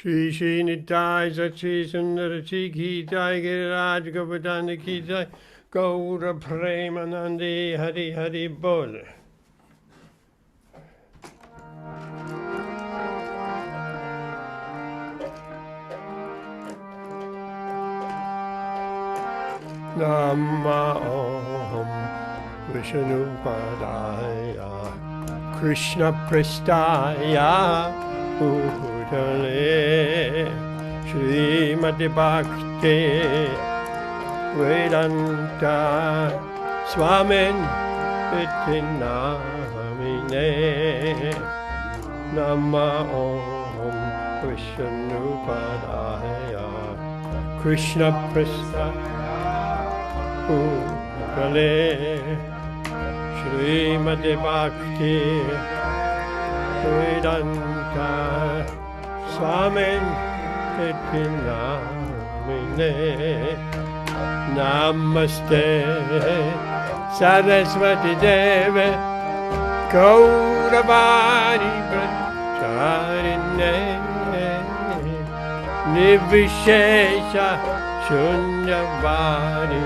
Shri Shri Nitai Sachi Sundarachi Gītā Giriraj Govardhana Ki Jai Gaura Premanandi Hari Hari Bol. Nama Om Vishnu Padaya Krishna Prestaya Bhutale Srimati Bhakti Vedanta Swamin Iti Namine Nama Om Vishnu Padaya Krishna Prestaya Bhutale Srimati Bhakti Vedanta Swamin Iti Namine Namaste Saraswati Deve Gauravani Brahmacharine Nivishesha Shunyavani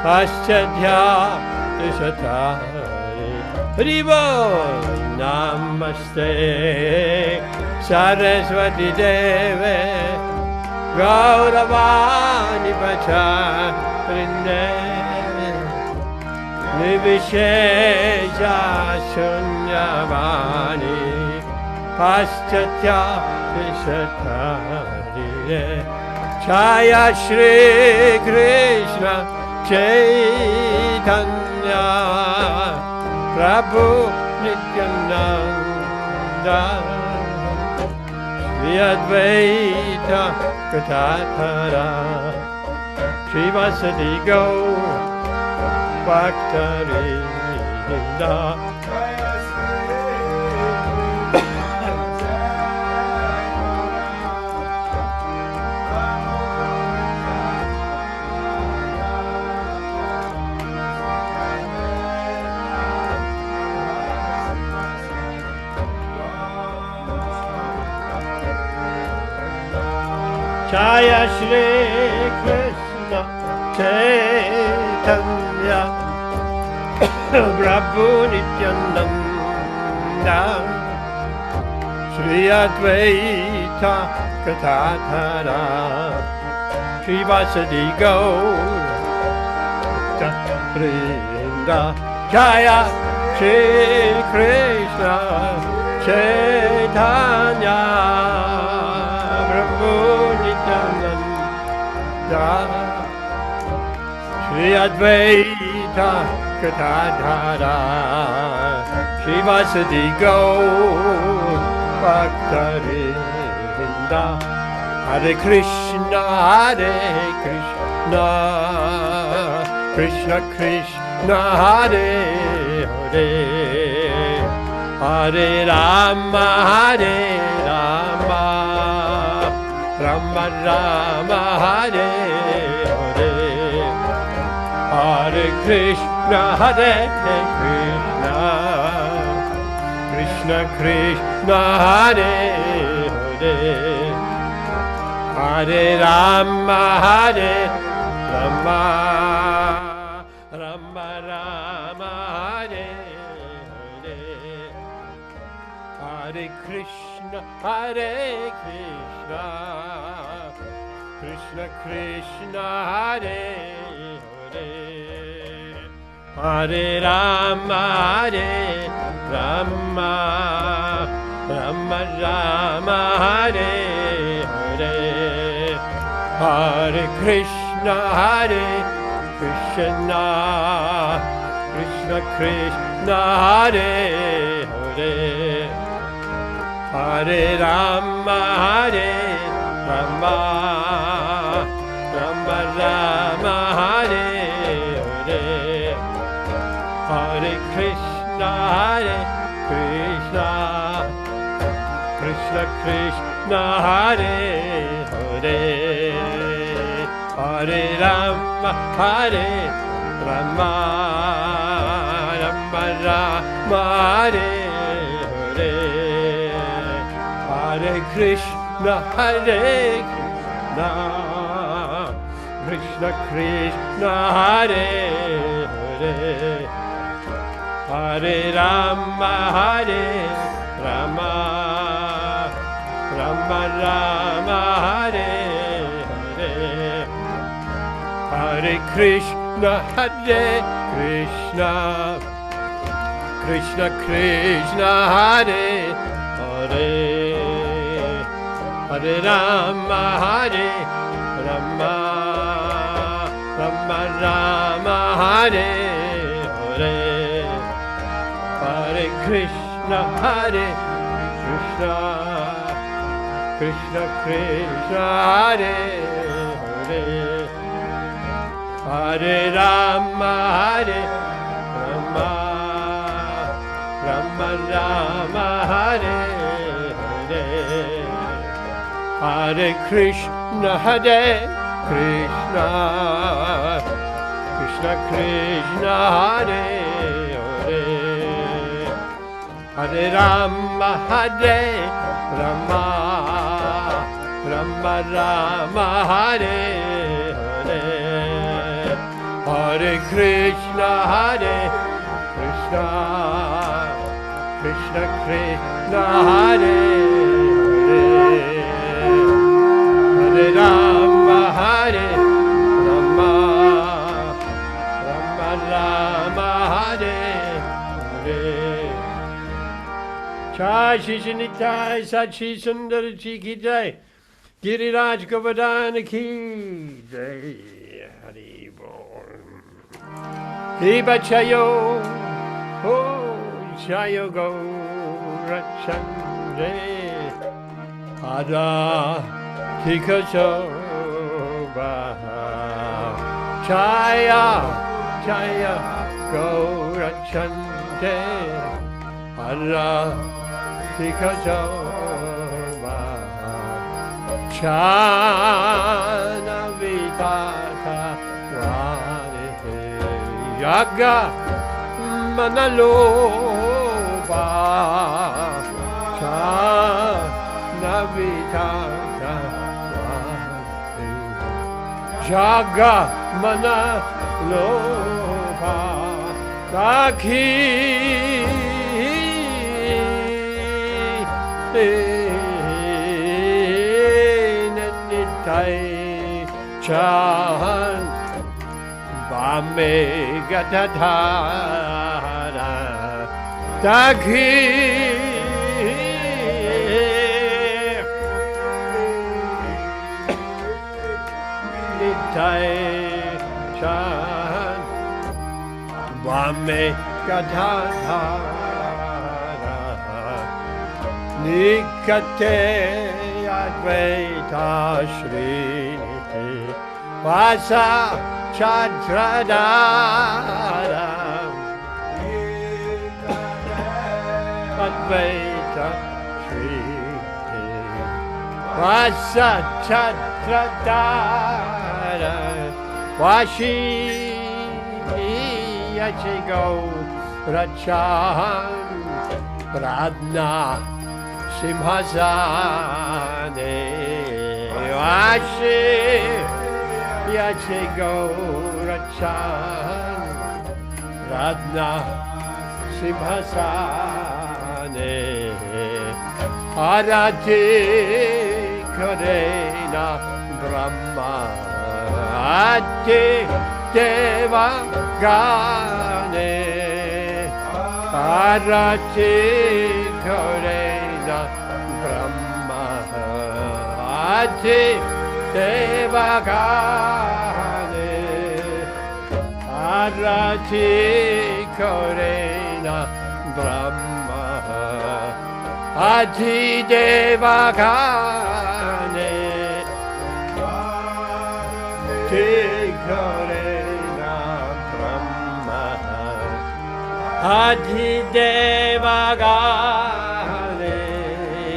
Paschadhya Satari Haribo Namaste Saraswati Deve Gauravani Brahmacharine Nivishesha Shunyavani Paschadhya Satari Jaya Shri Krishna Chaitanya Prabhu Nityananda Shri Advaita Gadadhara Srivasadi Gaura Bhaktarinda Jaya Shri Krishna Chaitanya Prabhu Nityananda Shri Advaita Gadadhara Srivasadi Gaura Bhaktarinda Jaya Shri Krishna Chaitanya Prabhu Shri Advaita Gadadhara Srivasadi Gaura Bhaktarinda Hare Krishna Krishna Krishna Hare Hare Hare Rama Rama Rama Hare Hare Hare Krishna Krishna Krishna Hare Hare Hare Rama Rama Rama Rama Hare Hare Hare Krishna Krishna Krishna Hare Hare Hare Rama Rama Rama Rama Hare Hare Hare Krishna Krishna Krishna Hare Hare Hare Rama Rama Rama Rama Hare Hare Hare Krishna Krishna Krishna Hare Hare Hare Rama Rama Rama Rama Hare Hare Hare Krishna Krishna, Hare Krishna, Krishna Krishna, Hare Hare, Hare Rama, Hare Rama, Rama Rama, Hare Hare, Hare Krishna, Hare Krishna, Krishna Krishna, Hare Hare, Hare Rama, Hare Rama, Rama Rama, Hare Hare, Hare Krishna, Hare Krishna, Krishna Krishna, Hare Hare, Hare Rama, Hare Rama, Rama Rama, Hare Hare, Hare Krishna, Hare Krishna, Krishna Krishna, Hare Hare, Hare Rama, Hare Rama, Rama Rama, Hare Hare, Hare Krishna, Hare Krishna, Krishna Krishna, Hare Hare, Hare Rama, Hare Rama, Rama Rama, Hare Hare. Jai Shri Nitai Sachi Sundar Ji Ki Jai, Giriraj Govardhan Ki Jai, Hari Bol. Hiba Chayo, Oh Chayo Gaurachande, Ada Tikasoba, Chaya, Chaya Gaurachande, Ada Tikasoba, Chana Vitata Rani Yaga Manaloba, Chana Vitata Rani Jaga Manaloba, Taki Nitai Chan Bame Gatadhara Taki Nitai Chan Bame Gatadhara Nikate Advaita Sriniti Vasa Chadradara Advaita Sriniti Vasa Chadradara Vashi Yachigo Rachan Pradna Simhasane Vashi Yachigo Rachan Radna Simhasane Arati Karena Brahma Ati Deva Gane Arati Karena Brahma Ati Deva Gane Arati Karena Brahma Ati Deva Gane Karena Brahma Ati Deva Gane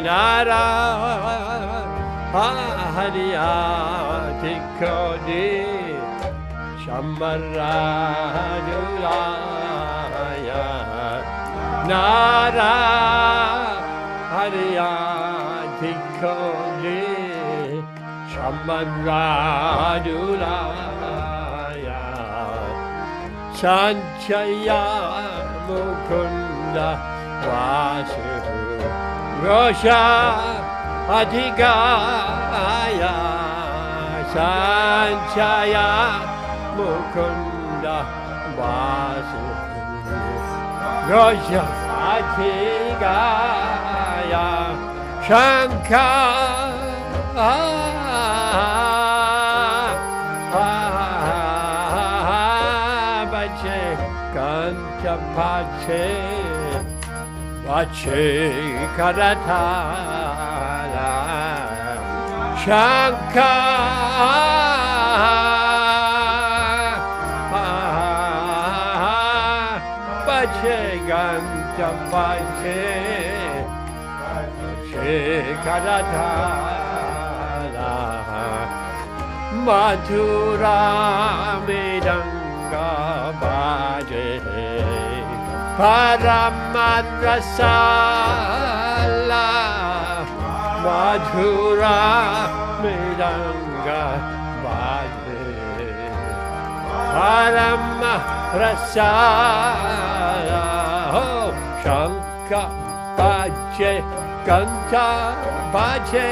Nara Hariyati Kodi Shamarajulaya Nara Hariyati Kodi Amarajulaya Sanchaya Mukunda Vasu Rosha Adhigaya Sanchaya Mukunda Vasu Rosha Adhigaya Shankara Bache Kanta Pache Bache Karatala Shankara Bache Kanta Pache Karatala Madhura Midanga Bhaje Paramadrasala Madhura Midanga Bhaje Paramadrasala Oh Shanka Bhaje Kanta Bhaje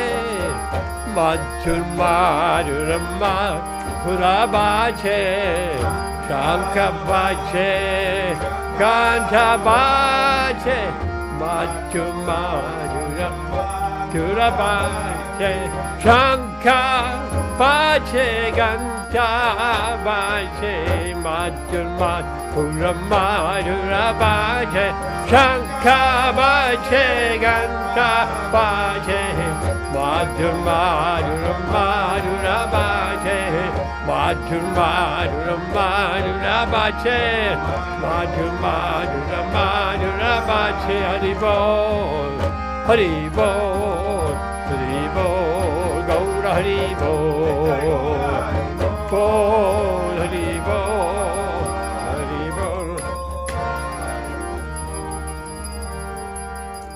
Madhur Madhurama Pura Bhaje Shanka Bhaje Kanta Bhaje Madhur Madhurama Pura Bhaje Shanka Bhaje Kanta Bhaje Madhur Madhurama Pura Bhaje Shanka Bhaje Kanta Bhaje Madhur Madhurama Pura Bhaje Madhur Madhurama Pura Bhaje Madhur Madhurama Pura Bhaje Hari Bol Hari Bol Hari Bol Gaura Hari Bol Bol Hari Bol Hari Bol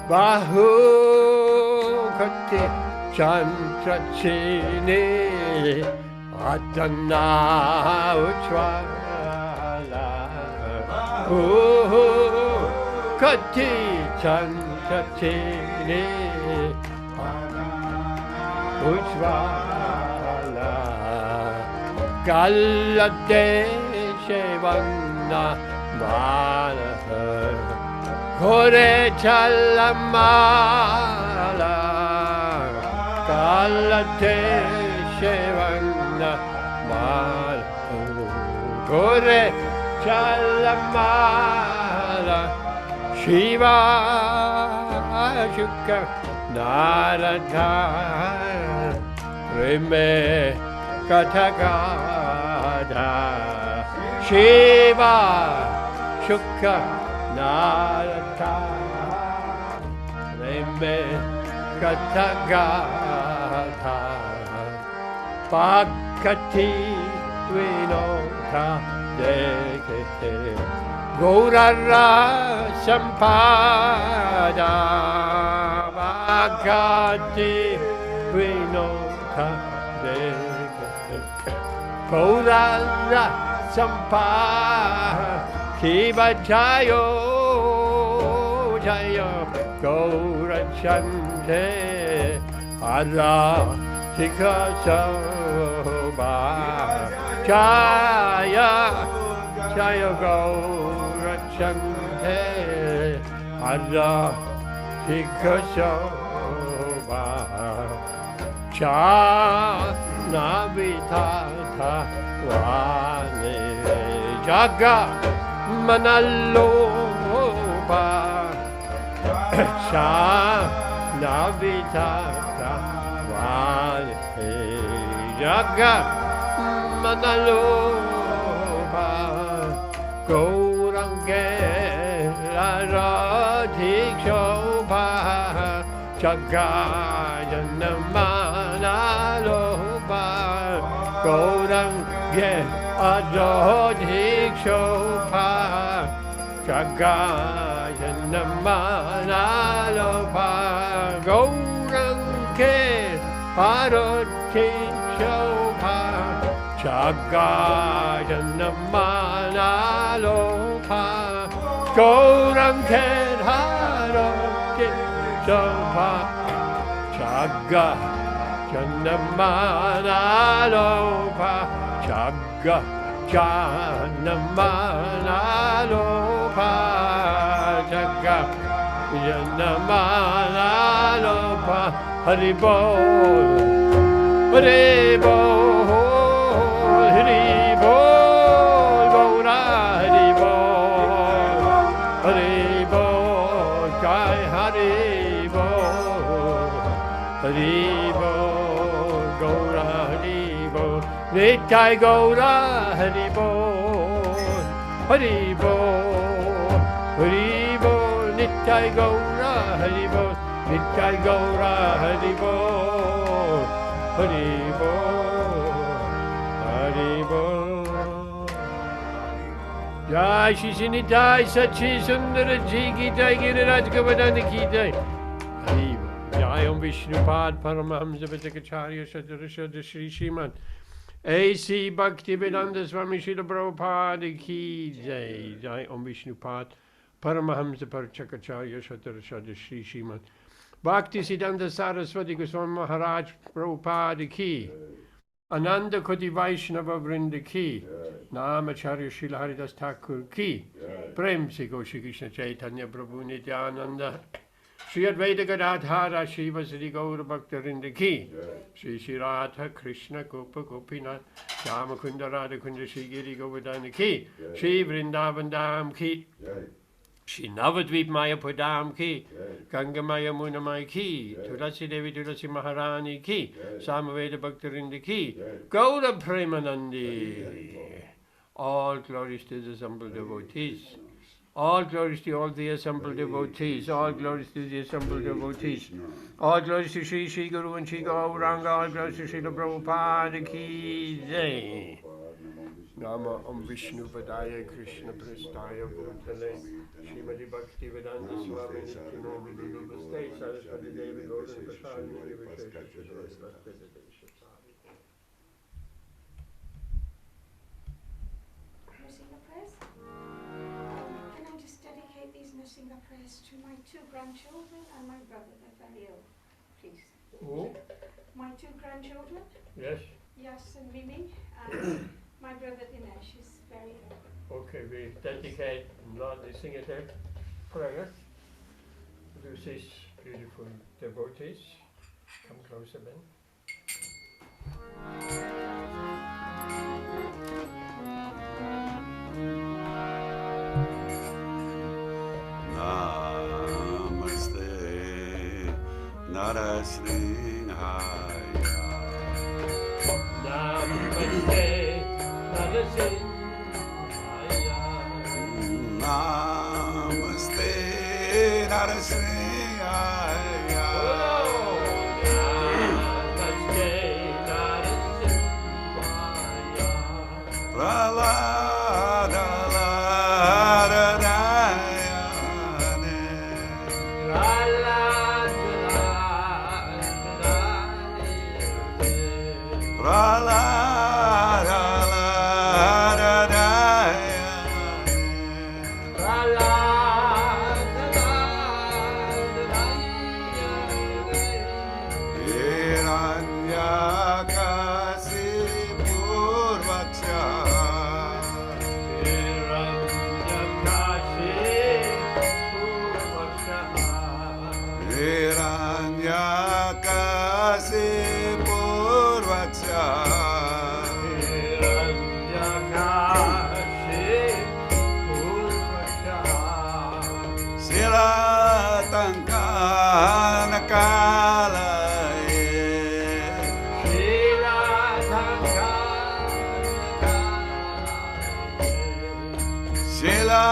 Bahu Kati Chantrachini Adana Uchwala Kati Chantrachini Uchwala Galade Shevana Mala Kore Chalamala Kalate Shevana Mala Kore Chalamala Shiva Shukka Narada Rime Kathagada Shiva Shukka Narada Rime Kathagada Bhakati Vinota Dekete Gaurara Sampada Bhakati Vinota Dekete Gaurara Sampada Kiva Jayo Jayo Gaura Chante Ara Tika Soba Jaya Jaya Gaura Chante Ara Tika Soba Chana Vitata Vane Jaga Manaloba Chana Vitata Vane Jaga Manaloba Gaurange Radhik Shobha Jagajana Manaloba Gaurange Radhik Shobha Jagajana Manaloba Gaurange Paroti Shobha Chagajannamanalopa Gauram Kedharoti Shobha Chagajannamanalopa Chagajannamanalopa Chagajannamanalopa Hari Bol, Hari Bol, Hari Bol, Gaura Hari Bol, Hari Bol, Jai Hari Bol, Hari Bol, Gaura Hari Bol, Nitai Gaura Hari Bol, Hari Bol, Hari Bol, Nitai Gaura Hari Bol. Nitai Gaura Hari Bol, Hari Bol, Hari Bol. Jai Shri Nitai Sachi Sundara Ji Gītā Giriraj Govardhana Gītā. Hari Bol. Jai Om Vishnupad Paramahamsa Vitakacharya Sadarashada Shri Sriman A.C. Bhaktivedanta Swami Srila Prabhupada Ki Jai. Jai Om Vishnupad Paramahamsa Parachakacharya Sadarashada Shri Sriman Bhakti Siddhanta Saraswati Goswami Maharaj Prabhupada Ki, Ananda Koti Vaishnava Vrinda Ki, Namacharya Srila Haridas Thakur Ki, Prem Se Goshi Krishna Chaitanya Prabhu Nityananda, Sri Advaita Gadadhara Shiva Sri Gaura Bhakta Vrinda Ki, Sri Sri Radha Krishna Gopa Gopinath, Shama Kunda Radha Kunda Sri Giri Govardhana Ki, Sri Vrindavan Dham Ki, Shri Navadvip Maya Padam Ki, Ganga Maya Munamai Ki, Tulasi Devi Tulasi Maharani Ki, Samaveda Bhaktarinda Ki, Gaura Premanandi. All glories to the assembled devotees. All glories to all the assembled devotees. All glories to the assembled devotees. All glories to Sri Sri Guru and Sri Gauranga. All glories to Sri Prabhupada Ki Jai. Nama Om Vishnu Padaya Krishna Prastaya Bhutale Srimati Bhakti Vedanta Swami Nityananda Namaste Saraswati Devi Gauran Prasad Nrisimha prayers. Can I just dedicate these Nrisimha prayers to my two grandchildren and my brother? They're very ill, please. Who? My two grandchildren, Yes. Yas and Mimi, and my brother Dinesh is very ill. Okay, we dedicate Lord Nrisimha prayer to these beautiful devotees. Come closer, Ben. Namaste Narasimhaya. Namaste Narasimhaya. Namaste Narasimhaya. Namaste Narasimhaya. Pralada Shila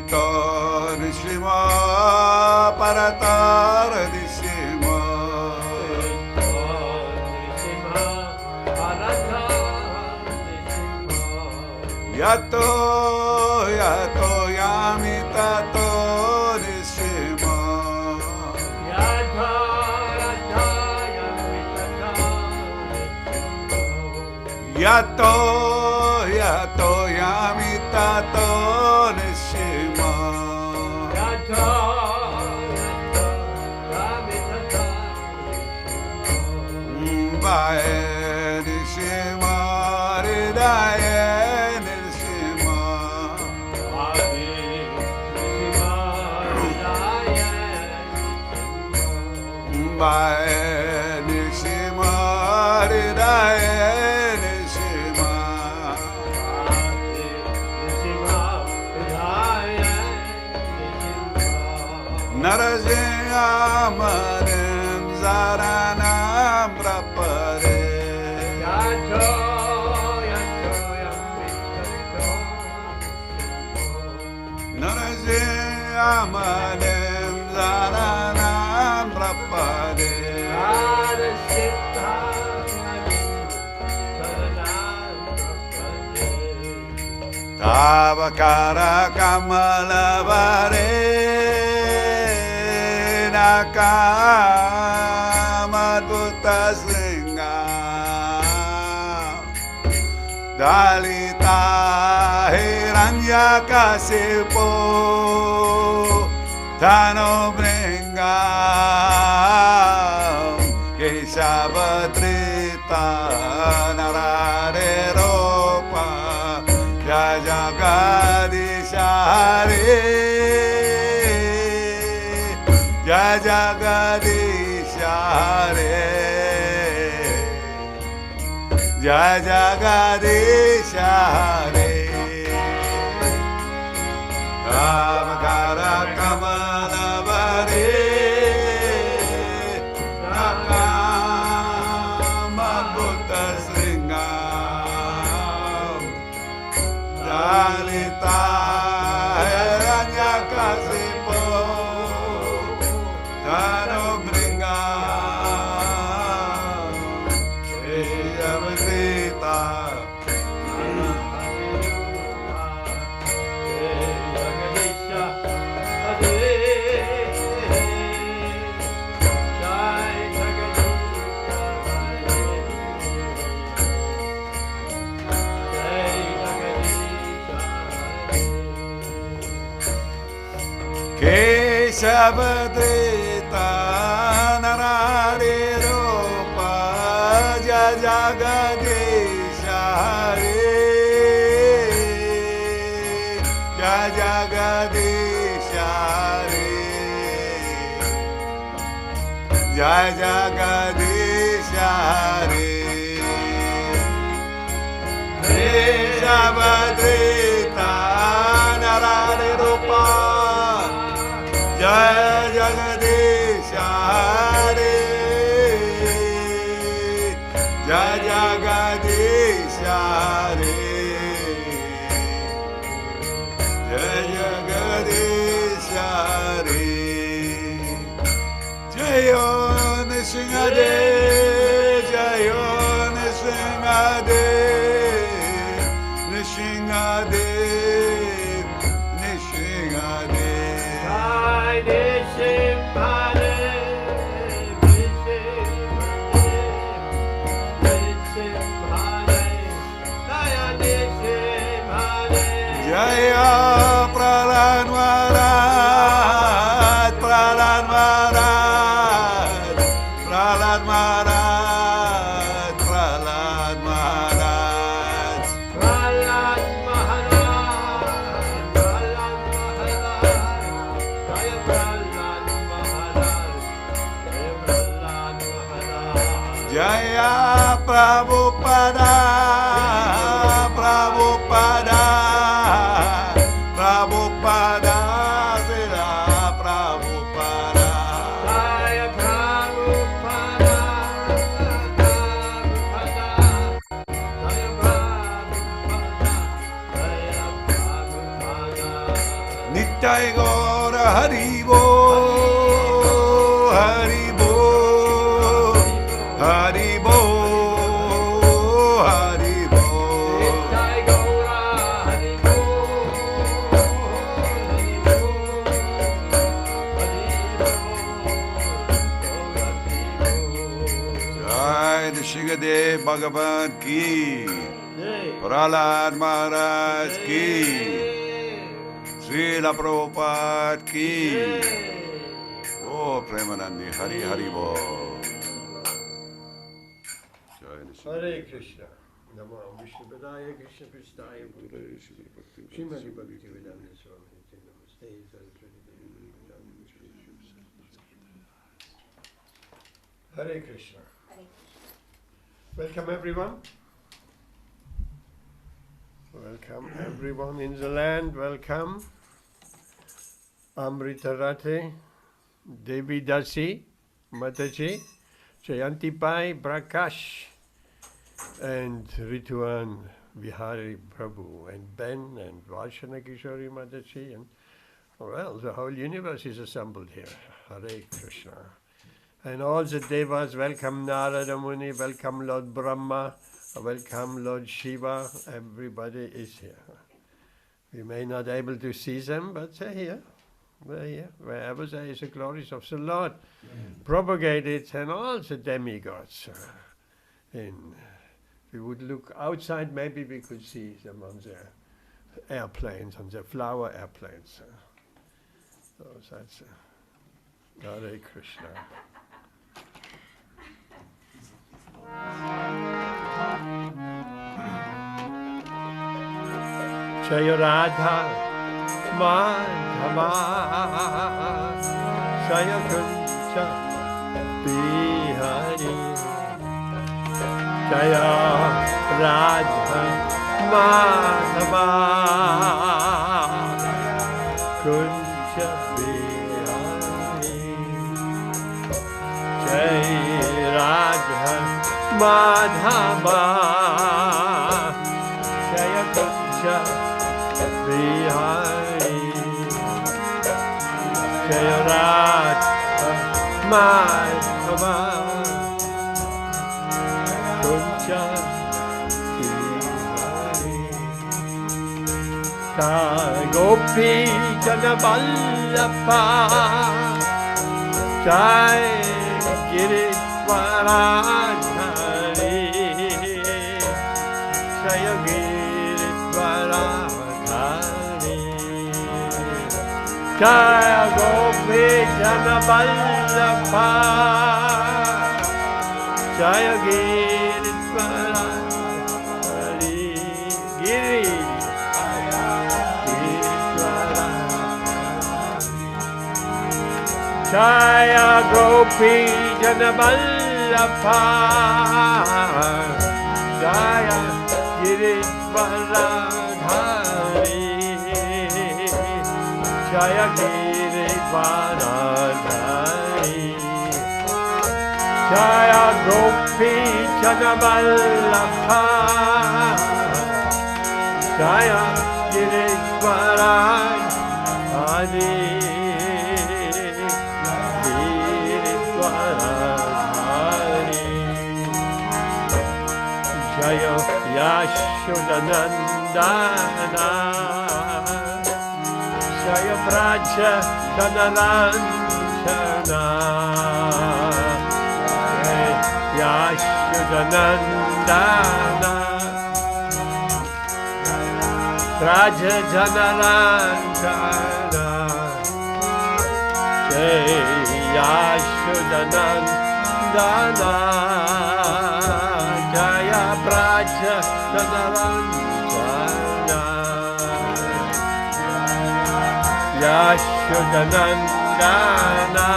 Ito Nrisimha Paratar Nrisimha Yato Yato Yami Tato Nrisimha Yato Yato Yami Tato Nrisimha Vae Nrisimha Hridaya Nrisimha Vae Nrisimha Hridaya Nrisimha Nrisimha Manem Zaranam Prapare Nrisimha Manem Zaranam Prapare Tavakara Kamalavare Nakamadvuta Slinga Dalita Hiranyakasipo Tano Bringa Keshabatrita Narare Ropa Jagadishare Jagadishare Jagadishare Kamakara Kamalavare Nakamadvuta Sringa Dalita Hiranyakasipo Tano Bringa Keshabatrita Keshabatrita Narare Ropa Jagadishare Jagadishare Jagadishare Keshabatrita Narare Ropa Jaya Jagadishare Jaya Jagadishare Jaya Jagadishare Jayo Nrisimha Jayo Nrisimha Nrisimha Jaya Pralan Maharaj Pralan Maharaj Pralan Maharaj Pralan Maharaj Prahlad Maharaj, Prahlad Maharaj, Jaya Prahlad Maharaj, Jaya Prahlad Maharaj. Jaya Prabhupada Prabhupada Nitai Gaura Haribo, Haribo, Haribo, Haribo. Nitai Gaura Haribo, Jai Shigadev Bhagavan ki, Prahlad Maharaj ki, Srila Prabhupada ki. Oh, Premanandi, Hari Hari Bo. Hare Krishna. Namo Vishnu Padaya Krishna Pristaya Shrimati Bhakti Vedanta Swami Namaste Saraswati Hare Krishna. Welcome everyone. Welcome everyone in the land. Welcome. Amritarate, Devi Dasi, Mataji, Jayanti Pai, Prakash, and Rituan Vihari Prabhu, and Ben, and Vashana Kishori Mataji, and well, the whole universe is assembled here. Hare Krishna. And all the Devas, welcome Narada Muni, welcome Lord Brahma, welcome Lord Shiva, everybody is here. We may not be able to see them, but they're here. They're here. Wherever there is the glories of the Lord propagated, and all the demigods. If we would look outside, maybe we could see them on their airplanes, on their flower airplanes. So that's Hare Krishna. Jaya Radha Madhava Jaya Kunja Bihari Jaya Radha Madhava Kunja Bihari Jaya Radha Madhava Jaya Kunja Bihari Jaya Radha Madhava Kunja Bihari Jai Gopi Jana Vallabha Jai Giridvaradhari Jaya Giridvaradhari Jaya Gopi Jana Vallabha Jaya Giridvaradhari Jaya Gopi Jana Vallabha Jaya Giridvaradhari Jaya Giridvaradhari Jaya Gopi Jana Vallabha Jaya Giridvaradhari Jaya Yashodanandana Jaya Braja Janaranjana Yashodanandana Braja Janaranjana Jaya Yashodanandana Jaya Braja Janaranjana Yashodanandana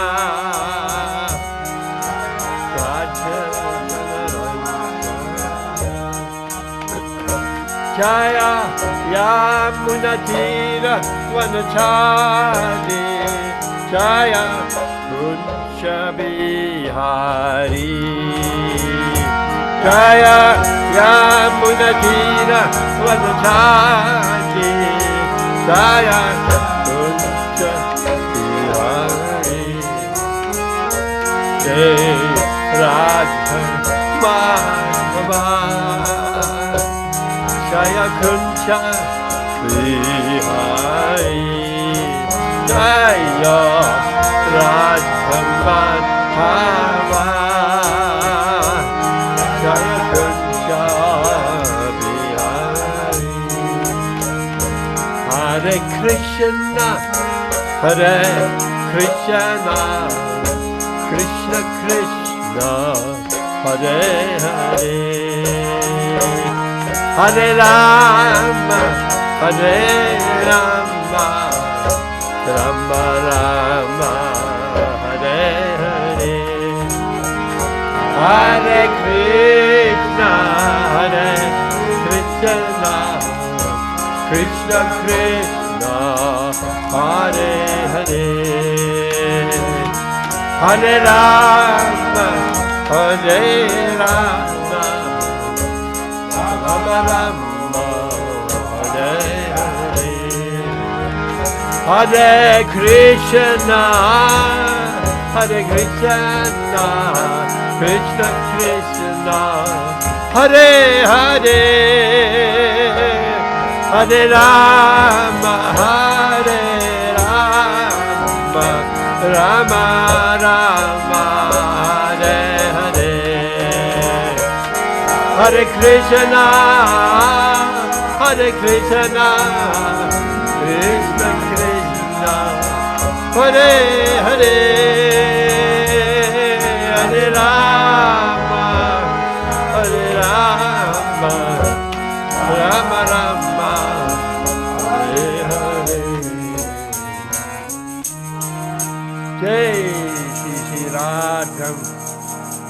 Braja Janaranjana Jaya Yamunatira Vanachari Jaya Kunja Bihari Jaya Yamunatira Vanachari Jaya Kunja Bihari Jai Radha Madhava Jaya Kunja Bihari Jaya Radha Madhava Jaya Kunja Bihari Hare Krishna Hare Krishna Krishna Krishna Hare Hare Hare Rama Hare Rama Rama Rama Hare Hare Hare Krishna Krishna Krishna Hare Hare Hare Rama Hare Rama Rama Rama Hare Hare Hare Krishna Krishna Krishna Hare Hare Hare Rama Rama Rama Hare Hare Hare Krishna Krishna Krishna Hare Hare Hare Rama Rama Rama Hare Hare Jai Shri Shri Radha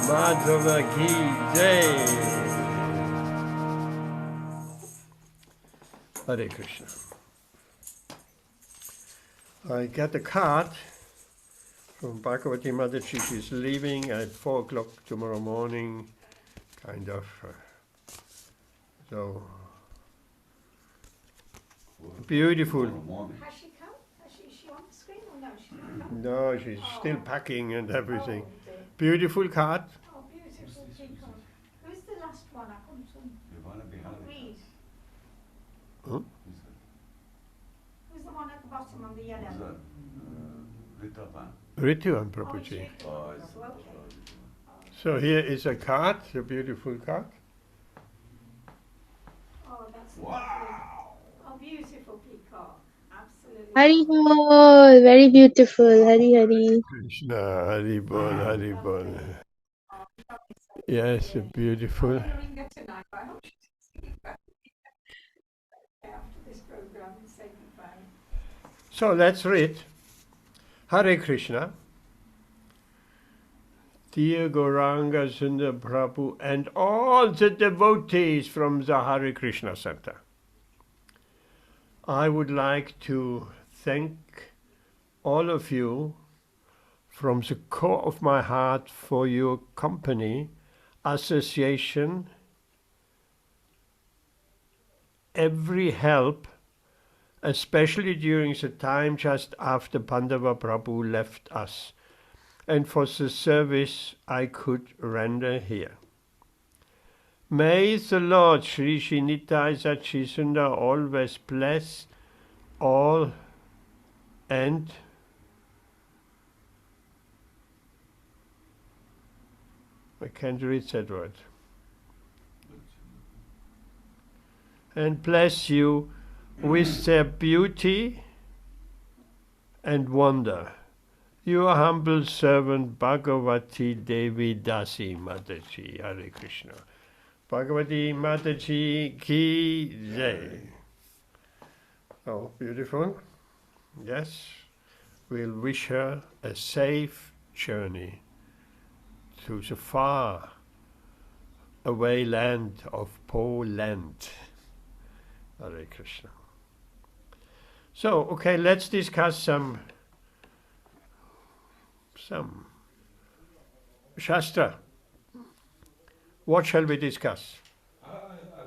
Madhava Ki Jai Hare Krishna. I got a card from Bhagavati Mataji. She's leaving at 4 o'clock tomorrow morning, kind of. So beautiful. Has she come? Is she on the screen or no? She's not come? No, she's still packing and everything. Oh, dear. Beautiful card. Oh, beautiful peacock. Who's the last one? I couldn't read. Huh? Who's the one at the bottom on the yellow? Ritu and Prabhuji. Oh, okay. So here is a card, a beautiful card. Oh, that's Wow. lovely. Oh, beautiful peacock. Absolutely. Hari Bol, very beautiful. Hari Hari. Krishna, Hari Bol, Hari Bol. Yes, beautiful. I'm going to ring her tonight, but I hope she doesn't back after this program and say goodbye. So let's read. Hare Krishna. Dear Gauranga Sundar Prabhu and all the devotees from the Hare Krishna Center, I would like to thank all of you from the core of my heart for your company, association, every help, especially during the time just after Pandava Prabhu left us, and for the service I could render here. May the Lord Sri Sri Nitai Sachisunda always bless all and I can't read that word. And bless you with their beauty and wonder. Your humble servant Bhagavati Devi Dasi Mataji. Hare Krishna. Bhagavati Mataji Ki Jai. Oh, beautiful. Yes. We'll wish her a safe journey to the far away land of Poland. Hare Krishna. So, okay, let's discuss some Shastra. What shall we discuss? I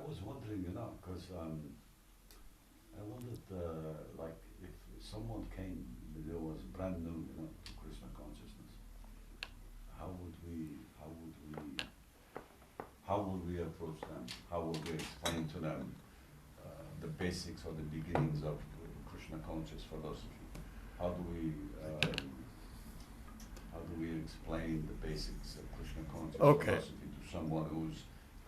was wondering, because I wanted, someone came, there was brand new, to Krishna consciousness, how would we approach them? How would we explain to them the basics or the beginnings of Krishna conscious philosophy? How do we explain the basics of Krishna conscious philosophy to someone who's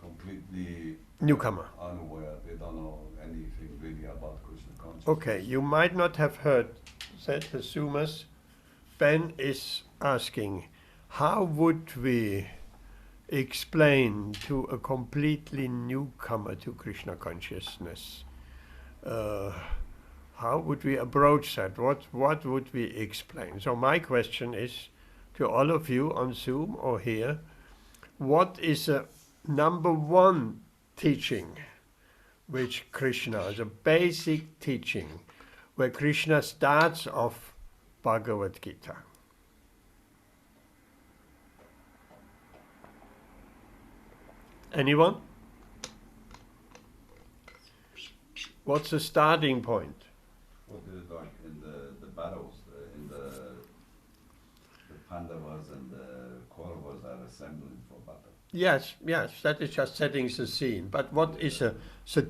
completely newcomer, unaware? They don't know anything really about Krishna consciousness. Okay, you might not have heard that the Sumas. Ben is asking, how would we explain to a completely newcomer to Krishna consciousness? How would we approach that? What would we explain? So my question is to all of you on Zoom or here, what is a number one teaching which Krishna, is a basic teaching, where Krishna starts off Bhagavad Gītā? Anyone? What's the starting point? What is it like in the battles, in the Pandavas and the Kauravas are assembling for battle? Yes, that is just setting the scene. But what is the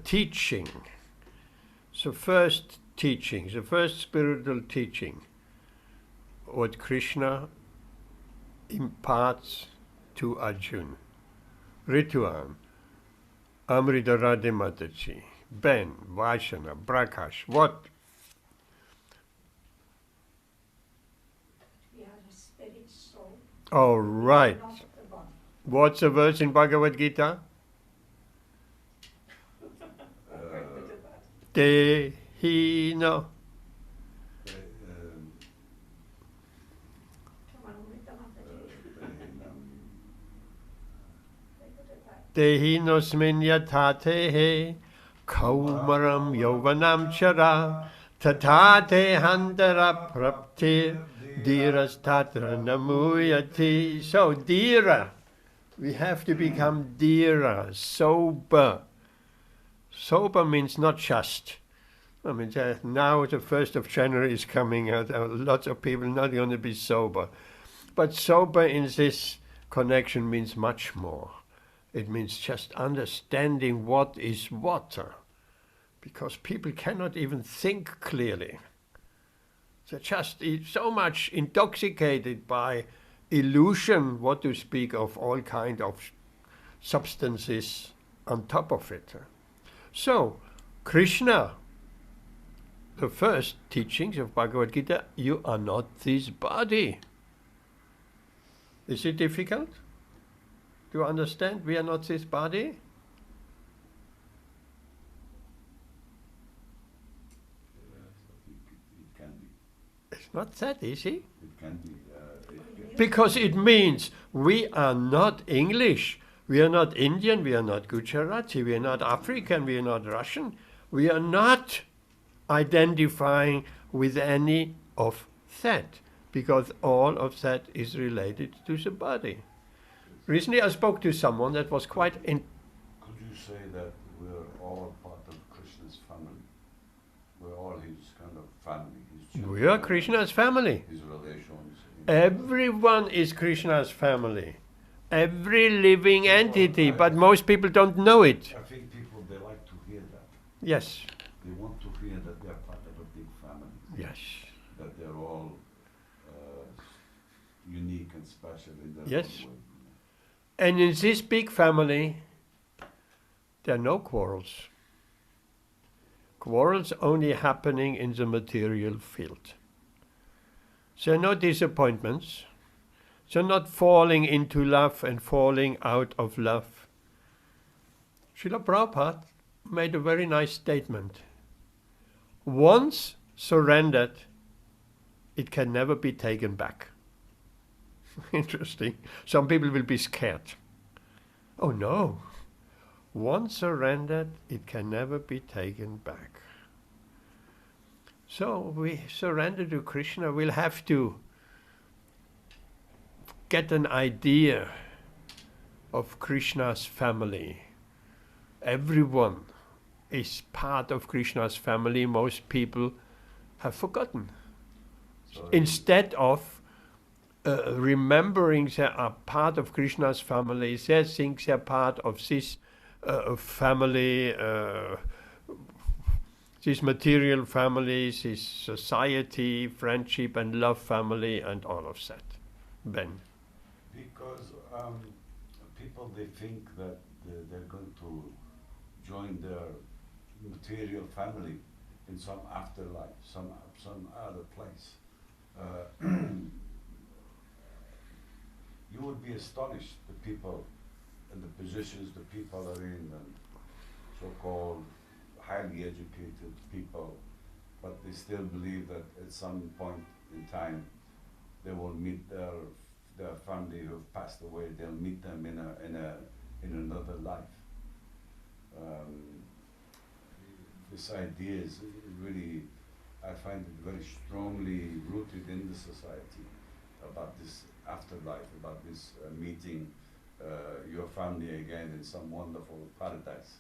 teaching? The first teaching, the first spiritual teaching, what Krishna imparts to Arjuna. Rituan, Amrita Radhe Mataji, Ben, Vaishana, Prakash, what? We are a spirit soul. Oh, right. Not the body. What's the verse in Bhagavad Gītā? Tehino. Tehinosmin yatatehe kaumaram yovanam chara tatate handara prapti dhirastatra namuyati. So dhira, we have to become dhira, sober. Sober means not just. I mean, now the 1st of January is coming out, lots of people not going to be sober. But sober in this connection means much more. It means just understanding what is water, because people cannot even think clearly. They're just so much intoxicated by illusion, what to speak of all kind of substances on top of it. So, Krishna, the first teachings of Bhagavad Gītā, you are not this body. Is it difficult to understand we are not this body? It can be. It's not that easy. It can be. Because it means we are not English, we are not Indian, we are not Gujarati, we are not African, we are not Russian. We are not identifying with any of that, because all of that is related to the body. Recently I spoke to someone that was quite Could you say that we're all part of Krishna's family? We're all his kind of family. His children, we are Krishna's family. His relations. Everyone is Krishna's family. Every living entity, but most people don't know it. I think people, they like to hear that. Yes. They want to hear that they're part of a big family. Yes. That they're all unique and special in their Yes. own way. And in this big family, there are no quarrels. Quarrels only happening in the material field. There are no disappointments. They're not falling into love and falling out of love. Srila Prabhupada made a very nice statement. Once surrendered, it can never be taken back. Interesting. Some people will be scared. Oh no. Once surrendered, it can never be taken back. So we surrender to Krishna. We'll have to get an idea of Krishna's family. Everyone is part of Krishna's family. Most people have forgotten. So Instead of remembering they are part of Krishna's family, they think they're part of this family, this material family, this society, friendship and love family, and all of that. Ben. because people, they think that they're going to join their material family in some afterlife, some other place. You would be astonished, the people and the positions the people are in, and so-called highly educated people, but they still believe that at some point in time they will meet their family who have passed away. They'll meet them in another life. This idea is really, I find it very strongly rooted in the society about this afterlife, about this meeting your family again in some wonderful paradise.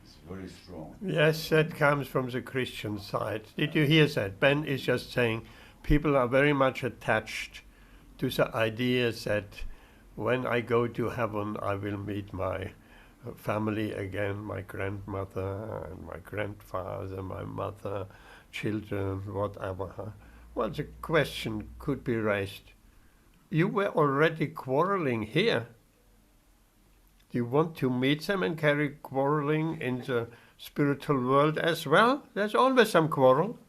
It's very strong. Yes, that comes from the Christian side. Did you hear that? Ben is just saying people are very much attached to the idea that when I go to heaven, I will meet my family again, my grandmother and my grandfather, my mother, children, whatever. Well, the question could be raised. You were already quarreling here. Do you want to meet them and carry quarreling in the spiritual world as well? There's always some quarrel.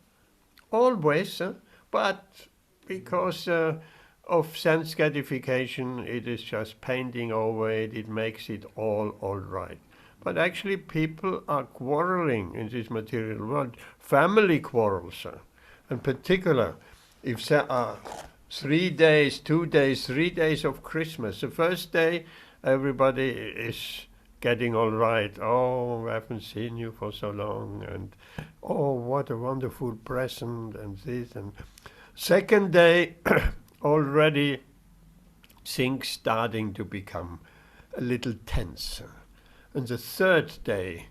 Always. But because of sense gratification, it is just painting over it. It makes it all right. But actually people are quarreling in this material world. Family quarrels. In particular, if there are 3 days, 2 days, 3 days of Christmas, the first day everybody is getting all right. Oh, I haven't seen you for so long, and oh, what a wonderful present, and this. And second day, already things starting to become a little tense. And the third day,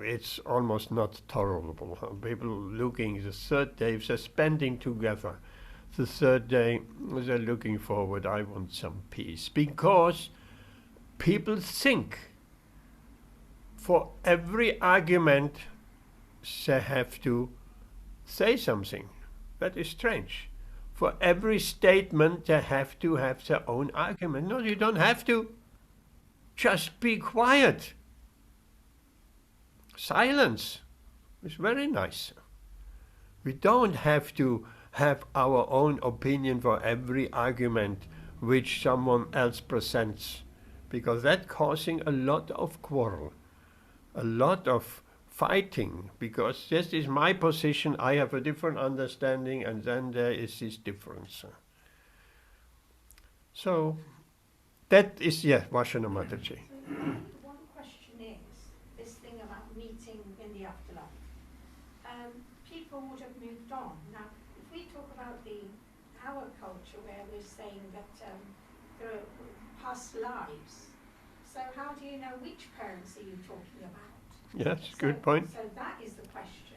it's almost not tolerable. People looking the third day, if they're spending together, the third day, they're looking forward, I want some peace. Because people think for every argument they have to say something. That is strange. For every statement they have to have their own argument. No, you don't have to. Just be quiet. Silence is very nice. We don't have to have our own opinion for every argument which someone else presents, because that's causing a lot of quarrel, a lot of fighting, because this is my position, I have a different understanding, and then there is this difference. So that is, yeah, Vashana Mataji. One question is this thing about meeting in the afterlife. People would have moved on. Now, if we talk about our culture where we're saying that there are past lives, so how do you know which parents are you talking about? Yes, good point. So that is the question.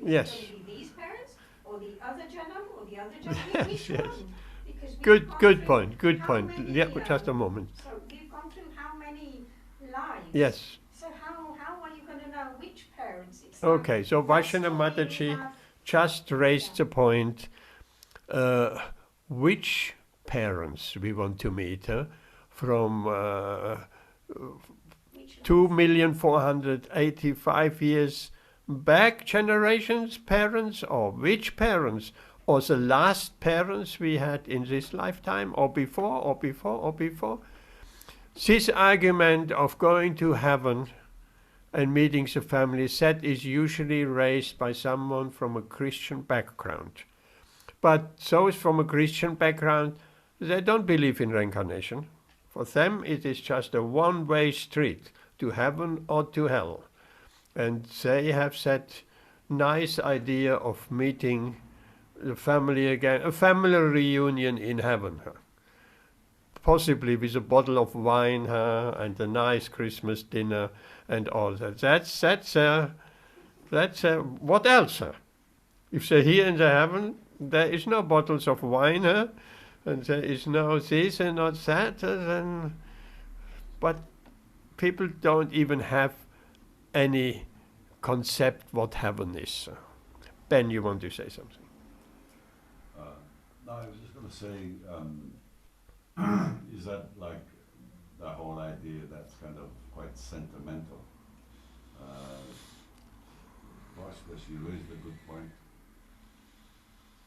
Yes. Going to be these parents, or the other Janam, or the other Janam? Which Yes. one? Because we've Good gone through point, good how point. many, Yeah, just a moment. So we've gone through how many lives? Yes. So how are you going to know which parents? It's Okay, so that's Vashana what we Mataji have. just raised the point, which parents we want to meet from Which 2,485 years back generations parents, or which parents, or the last parents we had in this lifetime, or before, or before, or before. This argument of going to heaven and meeting the family set is usually raised by someone from a Christian background. But those from a Christian background, they don't believe in reincarnation. For them it is just a one-way street, to heaven or to hell. And they have that nice idea of meeting the family again, a family reunion in heaven. Possibly with a bottle of wine and a nice Christmas dinner and all that. That's what else? If they're here in the heaven, there is no bottles of wine, and there is no this and not that, then, but people don't even have any concept what heaven is. Ben, you want to say something? No, I was just going to say, is that like the whole idea that's kind of quite sentimental? Gosh, you raised a good point.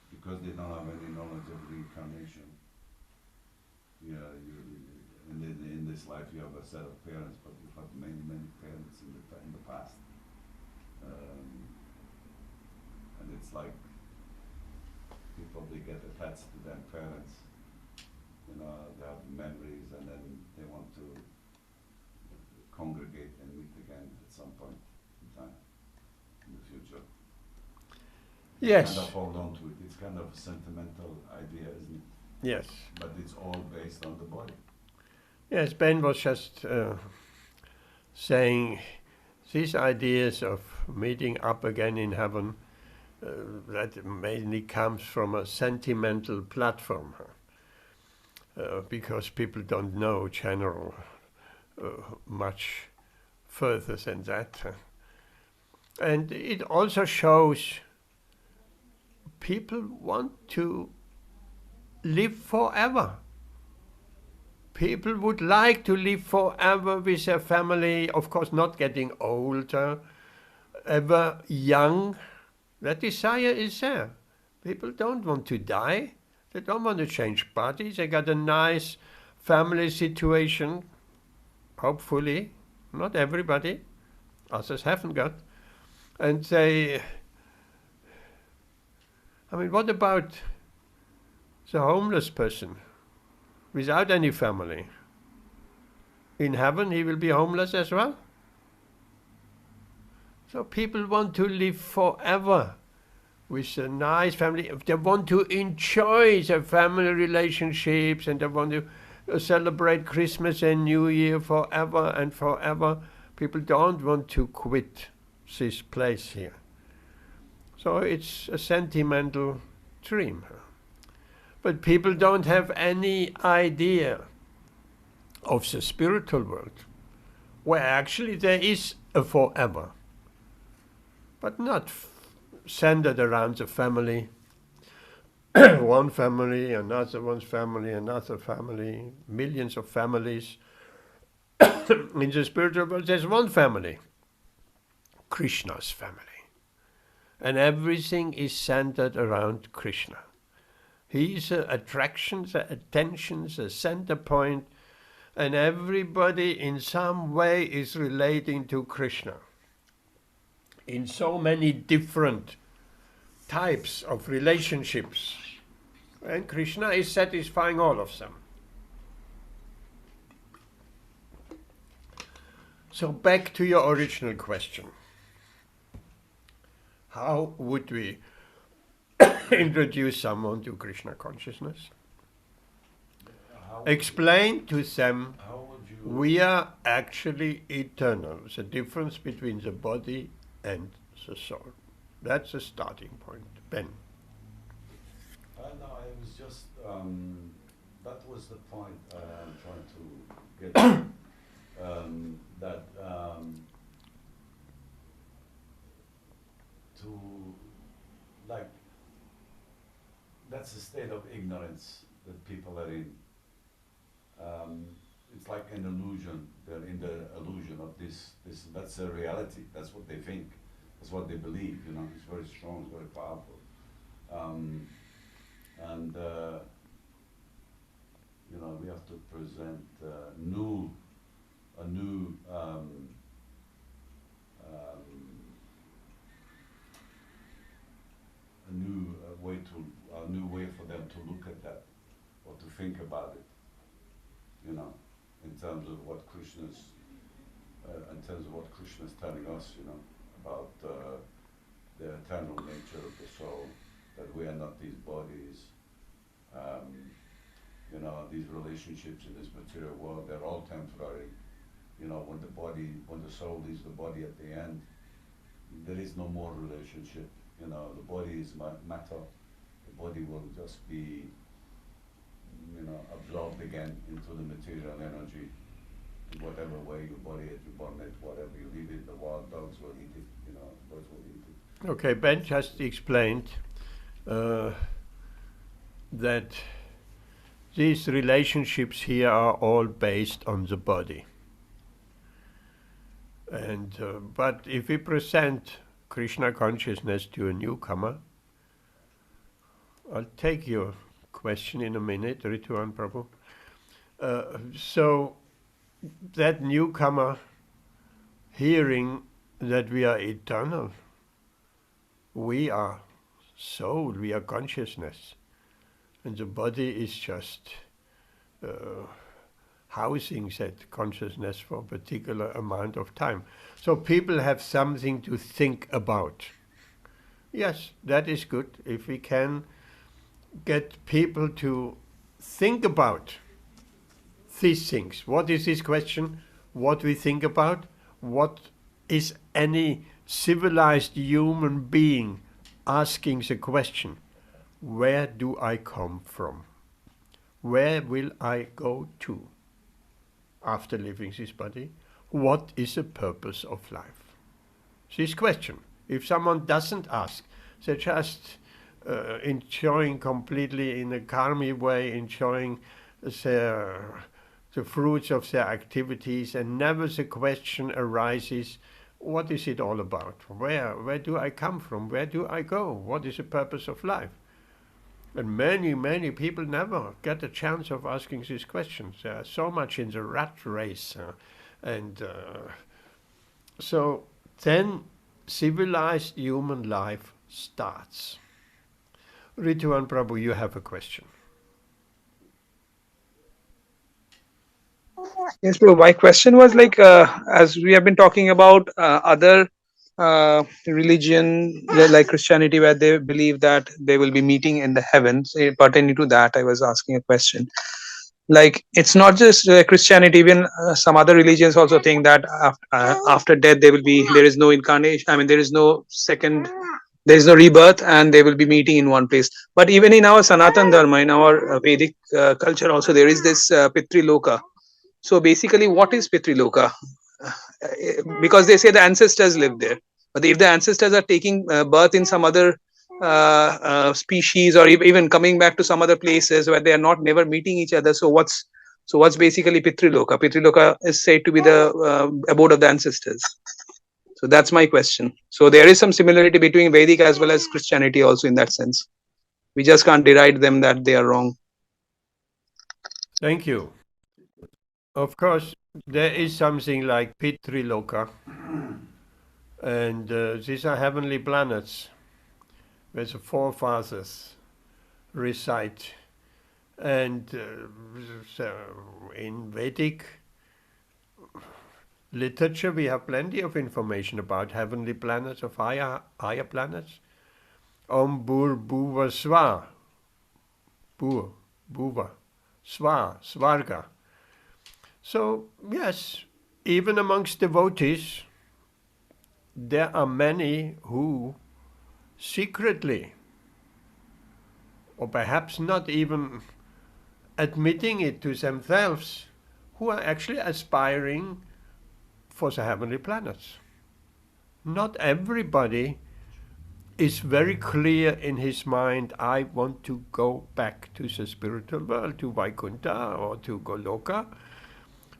Because they don't have any knowledge of reincarnation. Yeah, in this life you have a set of parents, but you've had many parents in the past. And it's like people, they get attached to their parents. You know, they have memories, and then they want to congregate and meet again at some point in time in the future. Yes. Kind of hold on to it. It's kind of a sentimental idea, isn't it? Yes. But it's all based on the body. Yes, Ben was just saying these ideas of meeting up again in heaven, that mainly comes from a sentimental platform, because people don't know general much further than that. And it also shows people want to live forever. People would like to live forever with their family, of course not getting older, ever young. That desire is there. People don't want to die. They don't want to change bodies. They got a nice family situation, hopefully. Not everybody. Others haven't got. And they... I mean, what about the homeless person without any family? In heaven, he will be homeless as well. So people want to live forever with a nice family. They want to enjoy their family relationships, and they want to celebrate Christmas and New Year forever and forever. People don't want to quit this place here. So it's a sentimental dream. But people don't have any idea of the spiritual world, where actually there is a forever, but not centered around the family. One family, another one's family, another family, millions of families. In the spiritual world, there's one family, Krishna's family. And everything is centered around Krishna. He is the attraction, the attention, the center point, and everybody in some way is relating to Krishna in so many different types of relationships. And Krishna is satisfying all of them. So back to your original question. How would we introduce someone to Krishna consciousness? Explain to them we are actually eternal. The difference between the body and the soul. That's the starting point. Ben. No, it was just, that was the point I'm trying to get that to, like, that's a state of ignorance that people are in. It's like an illusion. They're in the illusion of this. That's a reality. That's what they think. That's what they believe. You know, it's very strong. It's very powerful. You know, we have to present a new way for them to look at that or to think about it. You know, in terms of what Krishna's telling us. You know, about the eternal nature of the soul, that we are not these bodies. You know, these relationships in this material world, they're all temporary. You know, when the soul leaves the body at the end, there is no more relationship. You know, the body is matter. The body will just be, you know, absorbed again into the material energy. In whatever way you body it, you burn it, whatever you leave it, the wild dogs will eat it, you know, birds will eat it. Okay, Ben just explained that these relationships here are all based on the body. And but if we present Krishna consciousness to a newcomer, I'll take your question in a minute, Rituan Prabhu. So that newcomer hearing that we are eternal, we are soul, we are consciousness, and the body is just housing that consciousness for a particular amount of time. So people have something to think about. Yes, that is good. If we can get people to think about these things. What is this question? What we think about? What is any civilized human being asking the question? Where do I come from? Where will I go to after leaving this body? What is the purpose of life? This question. If someone doesn't ask, they're just enjoying completely in a karmic way, enjoying the fruits of their activities, and never the question arises, what is it all about? Where do I come from? Where do I go? What is the purpose of life? And many people never get a chance of asking these questions. They are so much in the rat race. So then civilized human life starts. Rituan Prabhu, you have a question. Yes, bro. My question was like, as we have been talking about other religion like Christianity, where they believe that they will be meeting in the heavens. Pertaining to that, I was asking a question. Like, it's not just Christianity. Even some other religions also think that after death there is no incarnation. I mean, there is no rebirth, and they will be meeting in one place. But even in our Sanatan Dharma, in our Vedic culture, also there is this Pitriloka. So basically, what is Pitriloka? Because they say the ancestors live there. But if the ancestors are taking birth in some other species, or even coming back to some other places where they are not never meeting each other, so what's basically Pitriloka? Pitriloka is said to be the abode of the ancestors. So that's my question. So there is some similarity between Vedic as well as Christianity also in that sense. We just can't deride them that they are wrong. Thank you. Of course, there is something like Pitriloka, and these are heavenly planets where the forefathers reside. And so in Vedic literature, we have plenty of information about heavenly planets, of higher planets. Om Bur Bhuva Sva, Bur Bhuva Sva, Svarga. So yes, even amongst devotees, there are many who secretly, or perhaps not even admitting it to themselves, who are actually aspiring for the heavenly planets. Not everybody is very clear in his mind, I want to go back to the spiritual world, to Vaikuntha or to Goloka.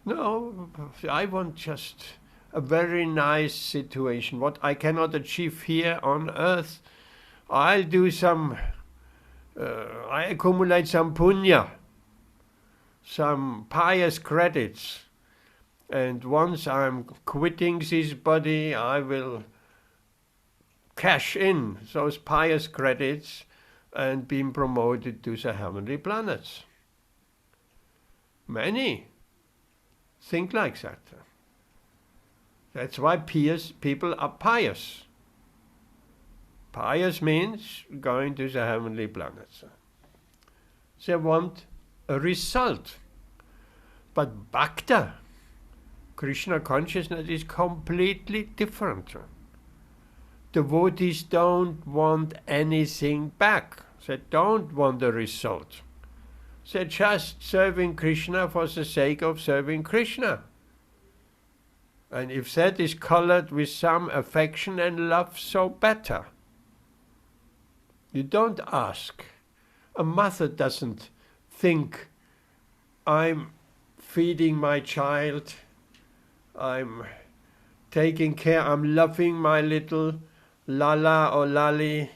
No, I want just a very nice situation. What I cannot achieve here on earth, I'll do some, I accumulate some punya, some pious credits. And once I'm quitting this body, I will cash in those pious credits and being promoted to the heavenly planets. Many think like that. That's why people are pious. Pious means going to the heavenly planets. They want a result. But bhakta, Krishna consciousness, is completely different. devotees don't want anything back. They don't want the result. They're just serving Krishna for the sake of serving Krishna. And if that is colored with some affection and love, so better. You don't ask. A mother doesn't think, I'm feeding my child, I'm taking care, I'm loving my little Lala or Lali,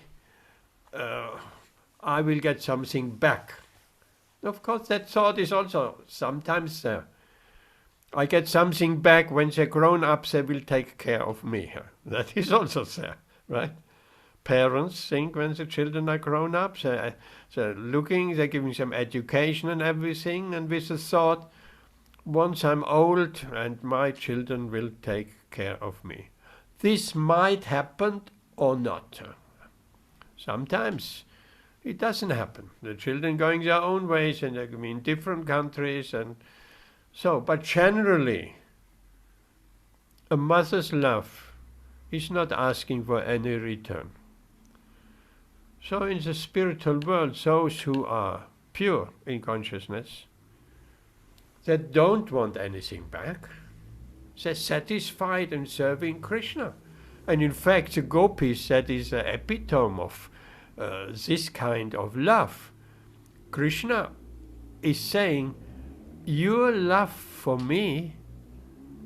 I will get something back. Of course, that thought is also sometimes there. I get something back when they're grown up, they will take care of me. That is also there, right? Parents think when the children are grown up, they're looking, they're giving them education and everything, and with the thought, once I'm old and my children will take care of me. This might happen or not. Sometimes it doesn't happen. The children going their own ways and they're in different countries and so, but generally, a mother's love is not asking for any return. So in the spiritual world, those who are pure in consciousness, that don't want anything back, they're satisfied in serving Krishna. And in fact, the gopis, that is the epitome of this kind of love. Krishna is saying, your love for me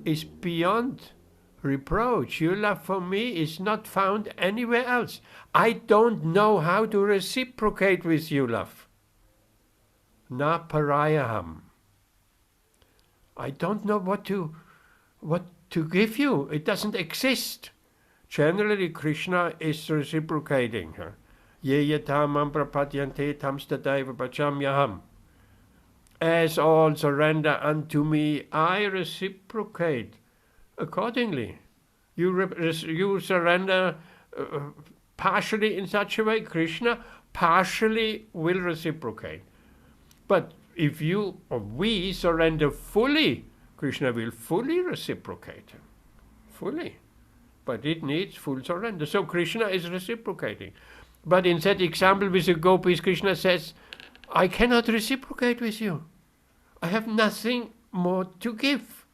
is beyond reproach. Your love for me is not found anywhere else. I don't know how to reciprocate with you, love. Na parayaham. I don't know what to give you. It doesn't exist. Generally, Krishna is reciprocating her. Ye yatamam prapadyante tamstadaiva bachamyaham. As all surrender unto me, I reciprocate accordingly. You surrender partially in such a way, Krishna partially will reciprocate. But if you or we surrender fully, Krishna will fully reciprocate. Fully. But it needs full surrender. So Krishna is reciprocating. But in that example with the gopis, Krishna says, I cannot reciprocate with you. I have nothing more to give.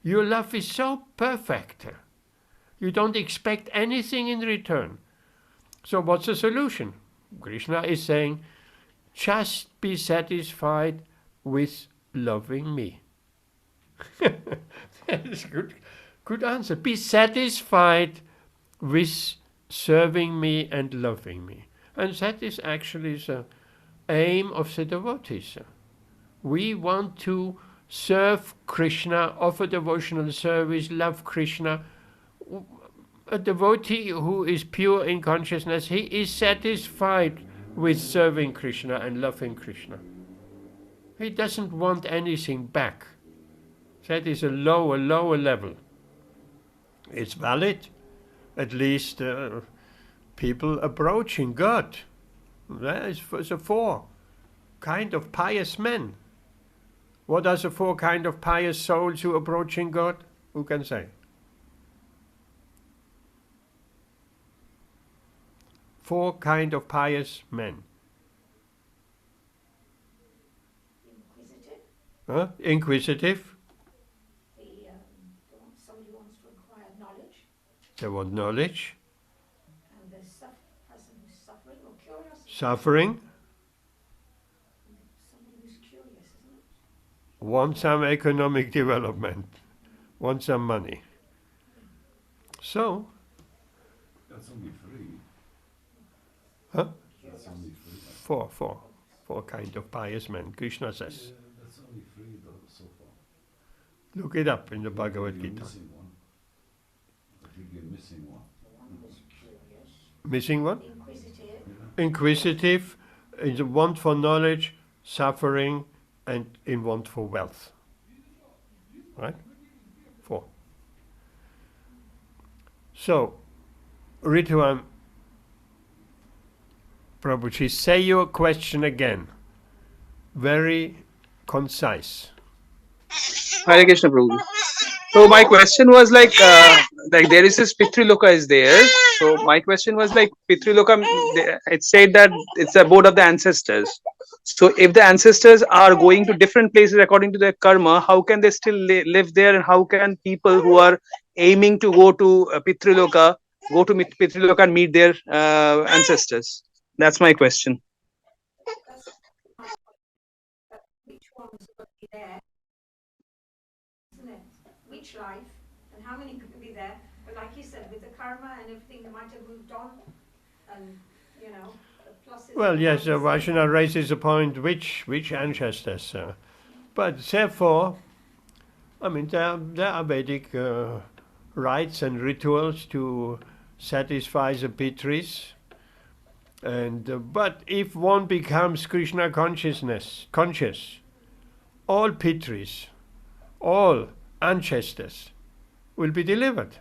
Your love is so perfect. You don't expect anything in return. So what's the solution? Krishna is saying, just be satisfied with loving me. That is good answer. Be satisfied with serving me and loving me. And that is actually the aim of the devotees. We want to serve Krishna, offer devotional service, love Krishna. A devotee who is pure in consciousness, he is satisfied with serving Krishna and loving Krishna. He doesn't want anything back. That is a lower level. It's valid. At least people approaching God. There is the four kind of pious men. What are the four kind of pious souls who are approaching God? Who can say? Four kind of pious men. Inquisitive. Inquisitive. Somebody wants to acquire knowledge. They want knowledge. And the person who's suffering or curious. Suffering. Somebody who's curious, isn't it? Want some economic development. Want some money. So. That's only three. Huh? That's only three. Four kind of pious men. Krishna says. Yeah, that's only three though, so far. Look it up in the Bhagavad You're Gītā. missing one. I think you're missing one. The one who's curious. Missing one? Inquisitive. Inquisitive, in the want for knowledge, suffering, and in want for wealth. Right? Four. So, Ritwan Prabhuji, say your question again. Very concise. Hare Krishna, Prabhuji. So my question was like there is this Pitriloka is there. So my question was like Pitriloka. It said that it's the abode of the ancestors. So if the ancestors are going to different places according to their karma, how can they still live there? And how can people who are aiming to go to Pitriloka go to Pitriloka and meet their ancestors? That's my question. That's my point. But which ones are going to be there, isn't it? Which life, and how many could be there? But like you said, with the karma and everything, they might have moved on, and you know, the pluses. Well, and yes, minuses. Vaishnav raises the point, which ancestors? But therefore, I mean, there are Vedic rites and rituals to satisfy the Pitris. And but if one becomes Krishna conscious, all Pitris, all ancestors will be delivered.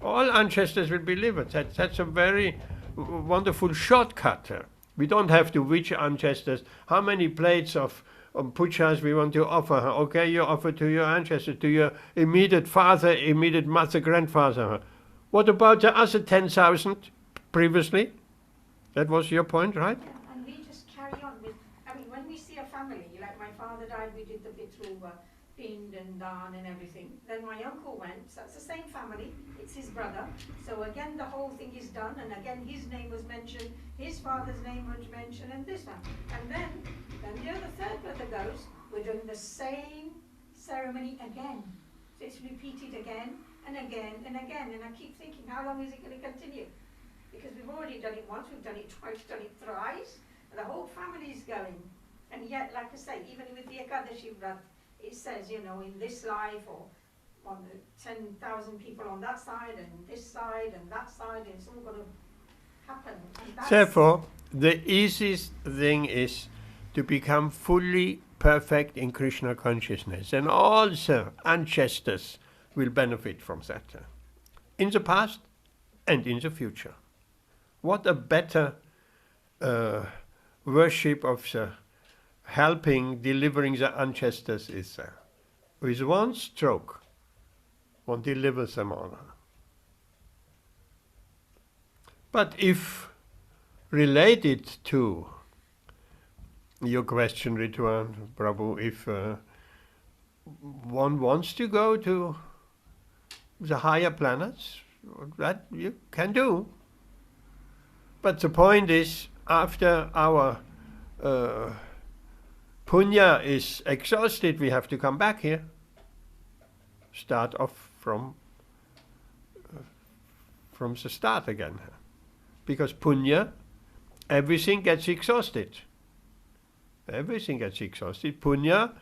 All ancestors will be delivered. That's a very wonderful shortcut. We don't have to which ancestors, how many plates of pujas we want to offer. Okay, you offer to your ancestors, to your immediate father, immediate mother, grandfather. What about the other 10,000 previously? That was your point, right? Yeah, and we just carry on with, I mean, when we see a family, like my father died, we did the Pitriloka, Pind and Dan and everything. Then my uncle went, so it's the same family, it's his brother. So again, the whole thing is done, and again, his name was mentioned, his father's name was mentioned, and this one. And then the other third brother goes, we're doing the same ceremony again. So it's repeated again and again and again. And I keep thinking, how long is it going to continue? Because we've already done it once, we've done it twice, done it thrice, and the whole family's going. And yet, like I say, even with the Ekadashi Vrat, it says, you know, in this life, or on the 10,000 people on that side, and this side, and that side, and it's all going to happen. Therefore, the easiest thing is to become fully perfect in Krishna consciousness, and also ancestors will benefit from that, in the past and in the future. What a better worship of the helping, delivering the ancestors is there. With one stroke, one delivers them all. But if related to your question, Ritwan, Prabhu, if one wants to go to the higher planets, that you can do. But the point is, after our punya is exhausted, we have to come back here. Start off from the start again. Because punya, everything gets exhausted. Everything gets exhausted. Punya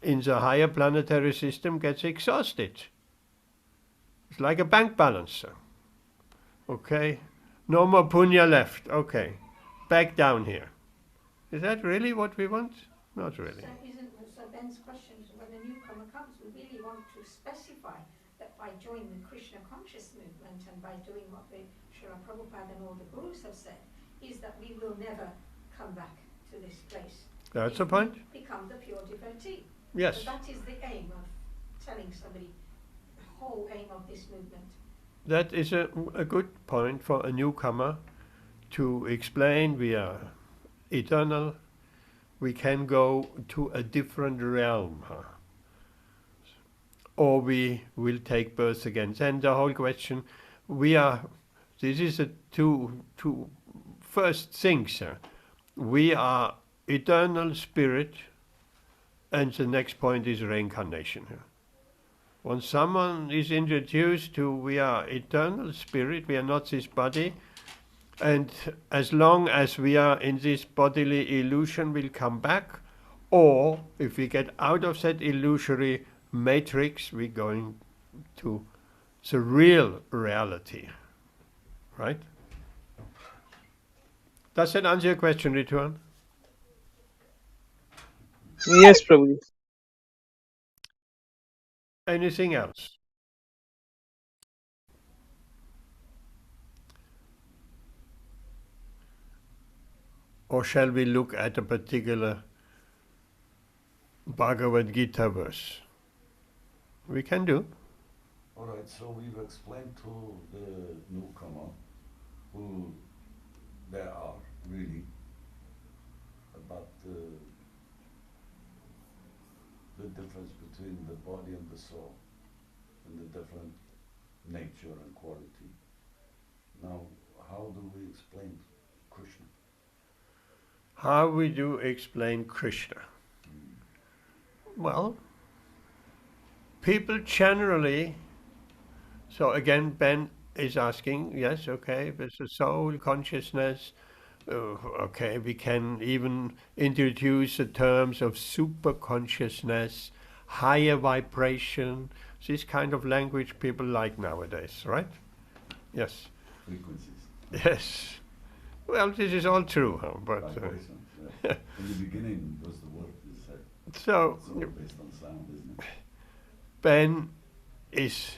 in the higher planetary system gets exhausted. It's like a bank balance. Okay? No more punya left. Okay. Back down here. Is that really what we want? Not really. So Ben's question is, when a newcomer comes, we really want to specify that by joining the Krishna conscious movement and by doing what the Srila Prabhupada and all the gurus have said, is that we will never come back to this place. That's the point. Become the pure devotee. Yes. So that is the aim of telling somebody, the whole aim of this movement. That is a good point for a newcomer to explain. We are eternal. We can go to a different realm. Or we will take birth again. Then the whole question, this is the two first things. We are eternal spirit, and the next point is reincarnation. When someone is introduced to we are eternal spirit, we are not this body, and as long as we are in this bodily illusion, we'll come back, or if we get out of that illusory matrix, we're going to the real reality. Right? Does that answer your question, Ritwan? Yes, Prabhu. Anything else? Or shall we look at a particular Bhagavad Gītā verse? We can do. All right, so we've explained to the newcomer who they are really about the difference between the body and the soul and the different nature and quality. Now, how do we explain Krishna? How we do explain Krishna? Well, people generally, so again Ben is asking, yes, okay, there's a soul, consciousness, okay, we can even introduce the terms of super consciousness, higher vibration, this kind of language people like nowadays, right? Yes. Frequencies. Yes. Well, this is all true, huh? But Vibrations, yeah. In the beginning was the word you said. so It's all based on sound, isn't it? Ben is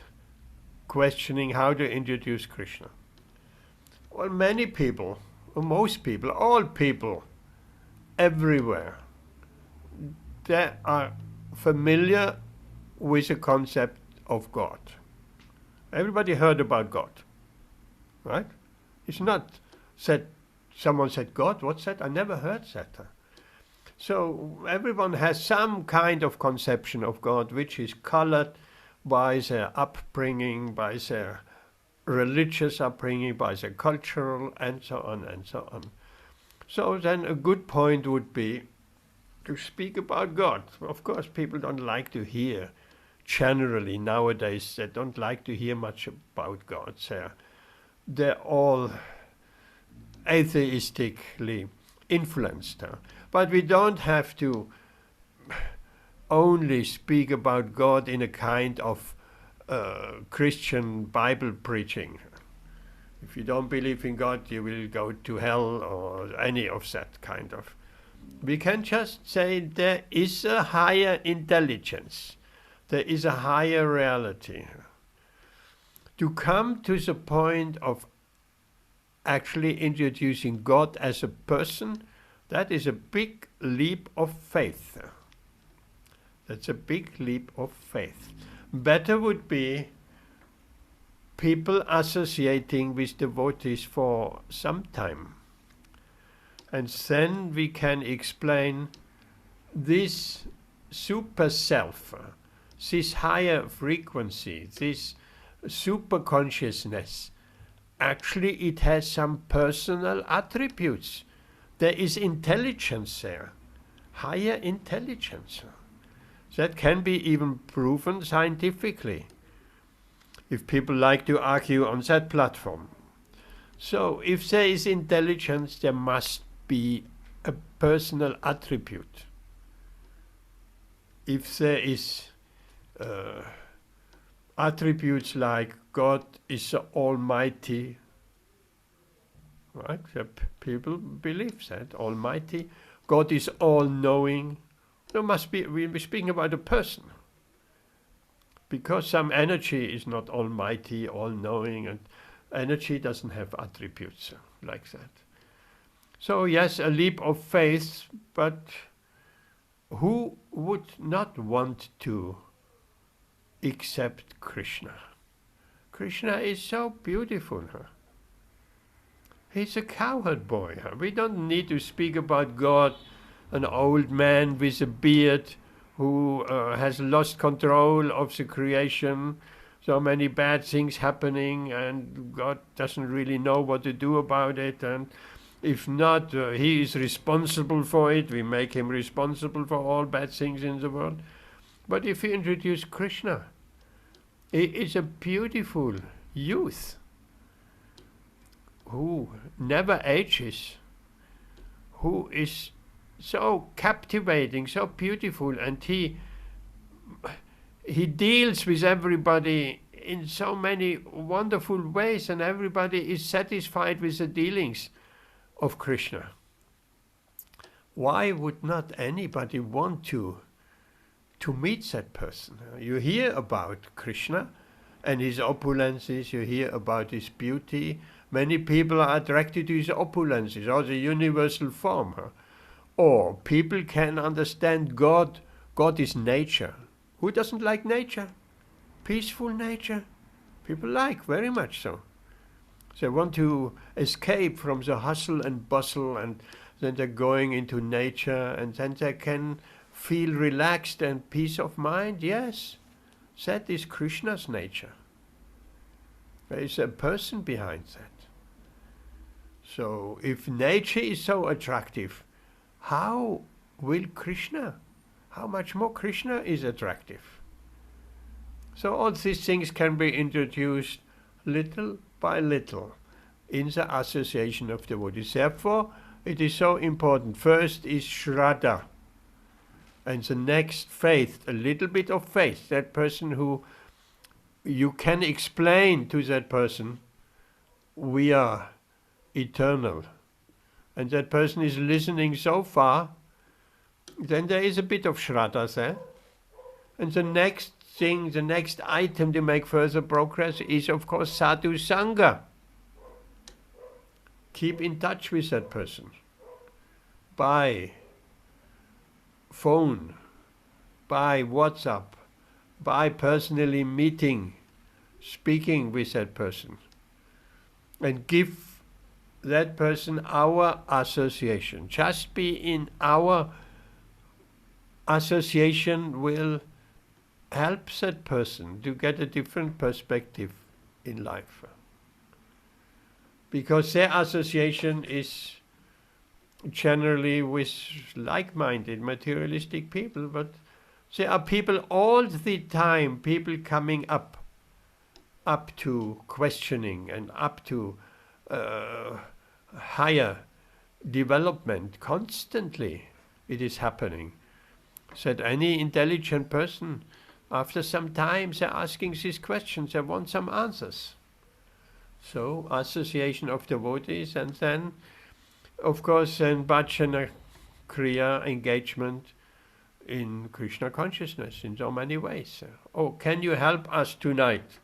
questioning how to introduce Krishna. Well, many people, or most people, all people, everywhere, they are familiar with the concept of God. Everybody heard about God, right? It's not said, someone said, God, what's that? I never heard that. So everyone has some kind of conception of God which is colored by their upbringing, by their religious upbringing, by their cultural, and so on and so on. So then a good point would be to speak about God. Of course, people don't like to hear, generally nowadays, they don't like to hear much about God. They're all atheistically influenced. But we don't have to only speak about God in a kind of Christian Bible preaching. If you don't believe in God, you will go to hell, or any of that kind of. We can just say there is a higher intelligence, there is a higher reality. To come to the point of actually introducing God as a person, that is a big leap of faith. That's a big leap of faith. Better would be people associating with devotees for some time. And then we can explain this super self, this higher frequency, this super consciousness. Actually, it has some personal attributes. There is intelligence there, higher intelligence. That can be even proven scientifically, if people like to argue on that platform. So, if there is intelligence, there must be a personal attribute. If there is attributes like God is the Almighty, right? People believe that, Almighty. God is all-knowing. There must be, we're speaking about a person. Because some energy is not almighty, all-knowing, and energy doesn't have attributes like that. So yes, a leap of faith, but who would not want to accept Krishna? Krishna is so beautiful. He's a cowherd boy. We don't need to speak about God, an old man with a beard who has lost control of the creation, so many bad things happening, and God doesn't really know what to do about it, and if not, he is responsible for it. We make him responsible for all bad things in the world. But if you introduce Krishna, he is a beautiful youth who never ages, who is so captivating, so beautiful, and he deals with everybody in so many wonderful ways, and everybody is satisfied with the dealings of Krishna. Why would not anybody want to meet that person? You hear about Krishna and his opulences, you hear about his beauty. Many people are attracted to his opulences, or the universal form. Or people can understand God. God is nature. Who doesn't like nature? peaceful nature. People like, very much so. They want to escape from the hustle and bustle, and then they're going into nature, and then they can feel relaxed and peace of mind. Yes, that is Krishna's nature. There is a person behind that. So if nature is so attractive, how will Krishna, how much more Krishna is attractive? So all these things can be introduced little by little in the association of devotees. Therefore, it is so important. First is Shraddha, and the next faith, a little bit of faith. That person who you can explain to that person, we are eternal. And that person is listening so far, then there is a bit of Shraddha there. And the next thing, the next item to make further progress is, of course, Sadhu Sangha. Keep in touch with that person by phone, by WhatsApp, by personally meeting, speaking with that person, and give that person our association. Just be in our association will help that person to get a different perspective in life. Because their association is generally with like-minded materialistic people, but there are people all the time, people coming up to questioning and up to higher development. Constantly it is happening. That any intelligent person, after some time, they're asking these questions, they want some answers. So, association of devotees, and then, of course, then bhajana, kriya, engagement in Krishna consciousness in so many ways. Oh, can you help us tonight?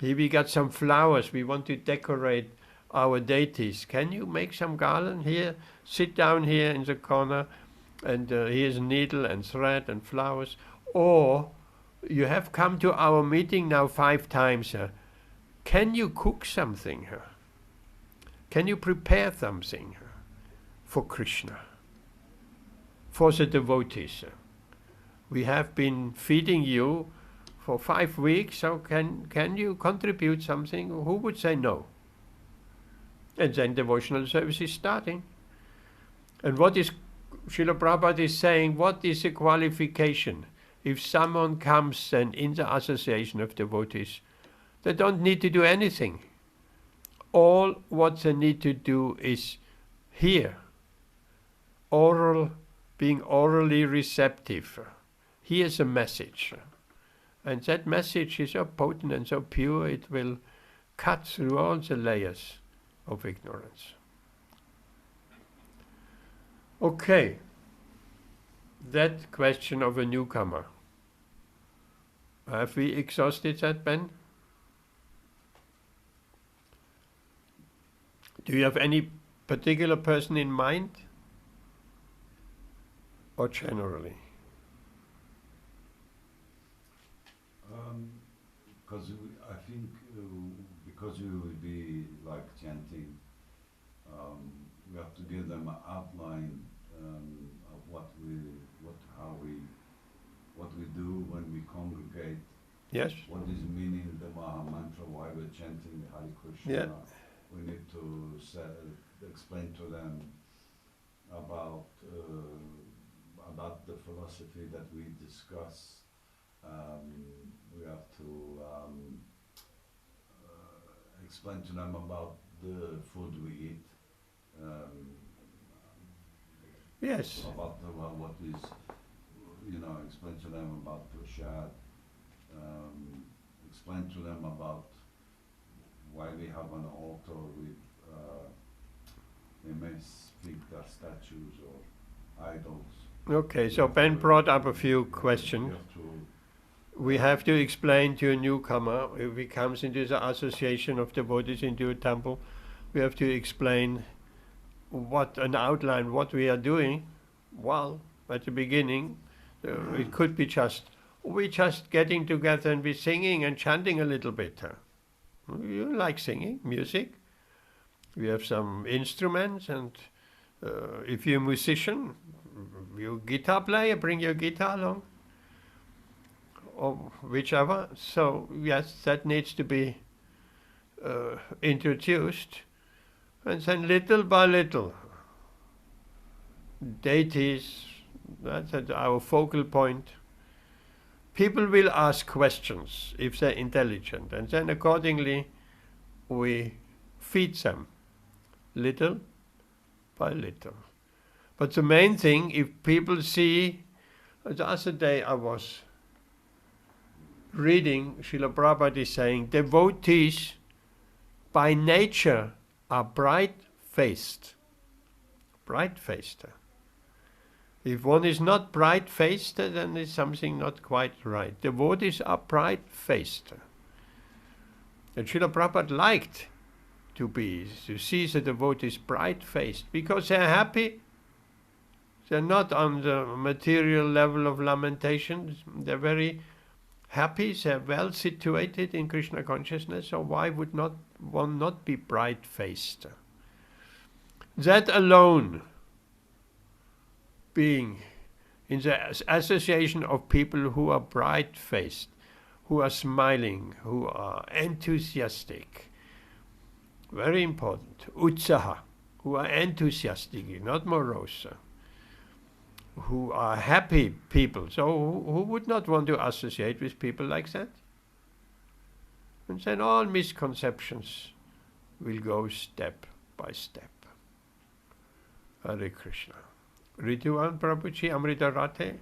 Here we got some flowers, we want to decorate our deities. Can you make some garland here? Sit down here in the corner, and here's a needle and thread and flowers. Or, you have come to our meeting now 5 times. Can you cook something? Can you prepare something for Krishna, for the devotees? We have been feeding you for 5 weeks, so can you contribute something? Who would say no? And then devotional service is starting. And what is Srila Prabhupada is saying, what is the qualification? If someone comes then in the association of devotees, they don't need to do anything. All what they need to do is hear, being orally receptive. Here's a message. And that message is so potent and so pure, it will cut through all the layers of ignorance. Okay, that question of a newcomer. Have we exhausted that, Ben? Do you have any particular person in mind? Or generally? Because I think because you will be like chanting, we have to give them an outline of what we do when we congregate. Yes. What is meaning the Maha Mantra? Why we're chanting the Hare Krishna? Yeah. We need to explain to them about the philosophy that we discuss. We have to explain to them about the food we eat. Yes. About what is, explain to them about prasad. Explain to them about why we have an altar with, they may speak their statues or idols. Okay, so Ben brought up a few questions. We have to explain to a newcomer, if he comes into the association of devotees into a temple, we have to explain what we are doing. Well, at the beginning, it could be just we just getting together and we singing and chanting a little bit. You like singing, music. We have some instruments, and if you're a musician, you guitar player, bring your guitar along, or whichever. So yes, that needs to be introduced, and then little by little, deities, that's our focal point. People will ask questions if they're intelligent, and then accordingly we feed them little by little. But the main thing, if people see, the other day I was reading Srila Prabhupada is saying, devotees by nature are bright-faced. Bright-faced. If one is not bright-faced, then there's something not quite right. Devotees are bright-faced. And Srila Prabhupada liked to see the devotees bright-faced, because they're happy. They're not on the material level of lamentations. They're very happy. They're well situated in Krishna consciousness. So why would one not be bright-faced? That alone, being in the association of people who are bright-faced, who are smiling, who are enthusiastic, very important, utsaha, who are enthusiastic, not morose, who are happy people. So who would not want to associate with people like that? And then all misconceptions will go step by step. Hare Krishna. Rituan Prabhuji, Amrita Rate.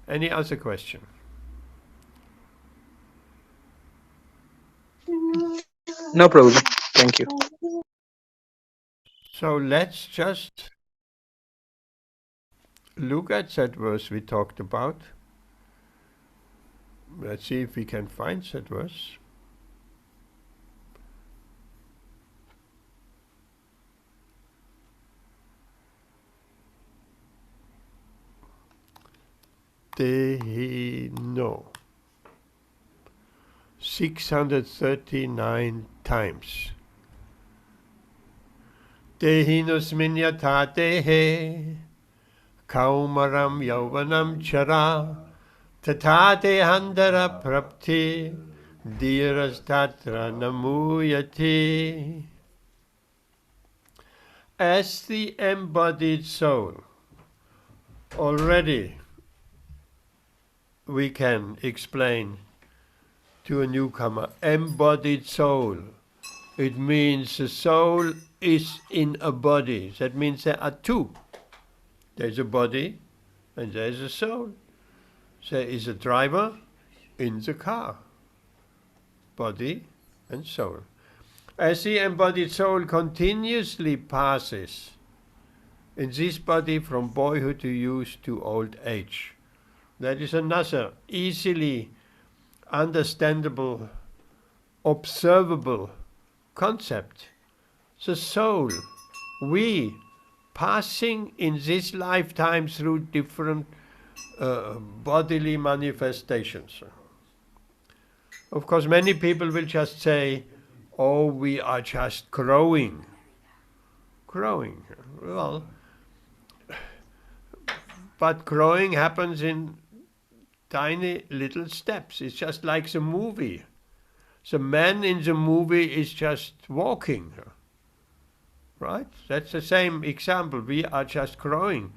Any other question? No, Prabhuji. Thank you. So let's just look at that verse we talked about. Let's see if we can find that verse. No. 639 times. Dehinusmin yatha dehe kaumaram yauvanam chara tatha dehandara prapti dhirastatra namuyati. As the embodied soul, already we can explain to a newcomer, embodied soul. It means the soul is in a body. That means there are two. There's a body and there's a soul. There is a driver in the car. Body and soul. As the embodied soul continuously passes in this body from boyhood to youth to old age, that is another easily understandable, observable concept. The soul, we passing in this lifetime through different bodily manifestations. Of course, many people will just say, oh, we are just growing. Growing. Well, but growing happens in tiny little steps. It's just like the movie. The man in the movie is just walking. Right? That's the same example. We are just growing.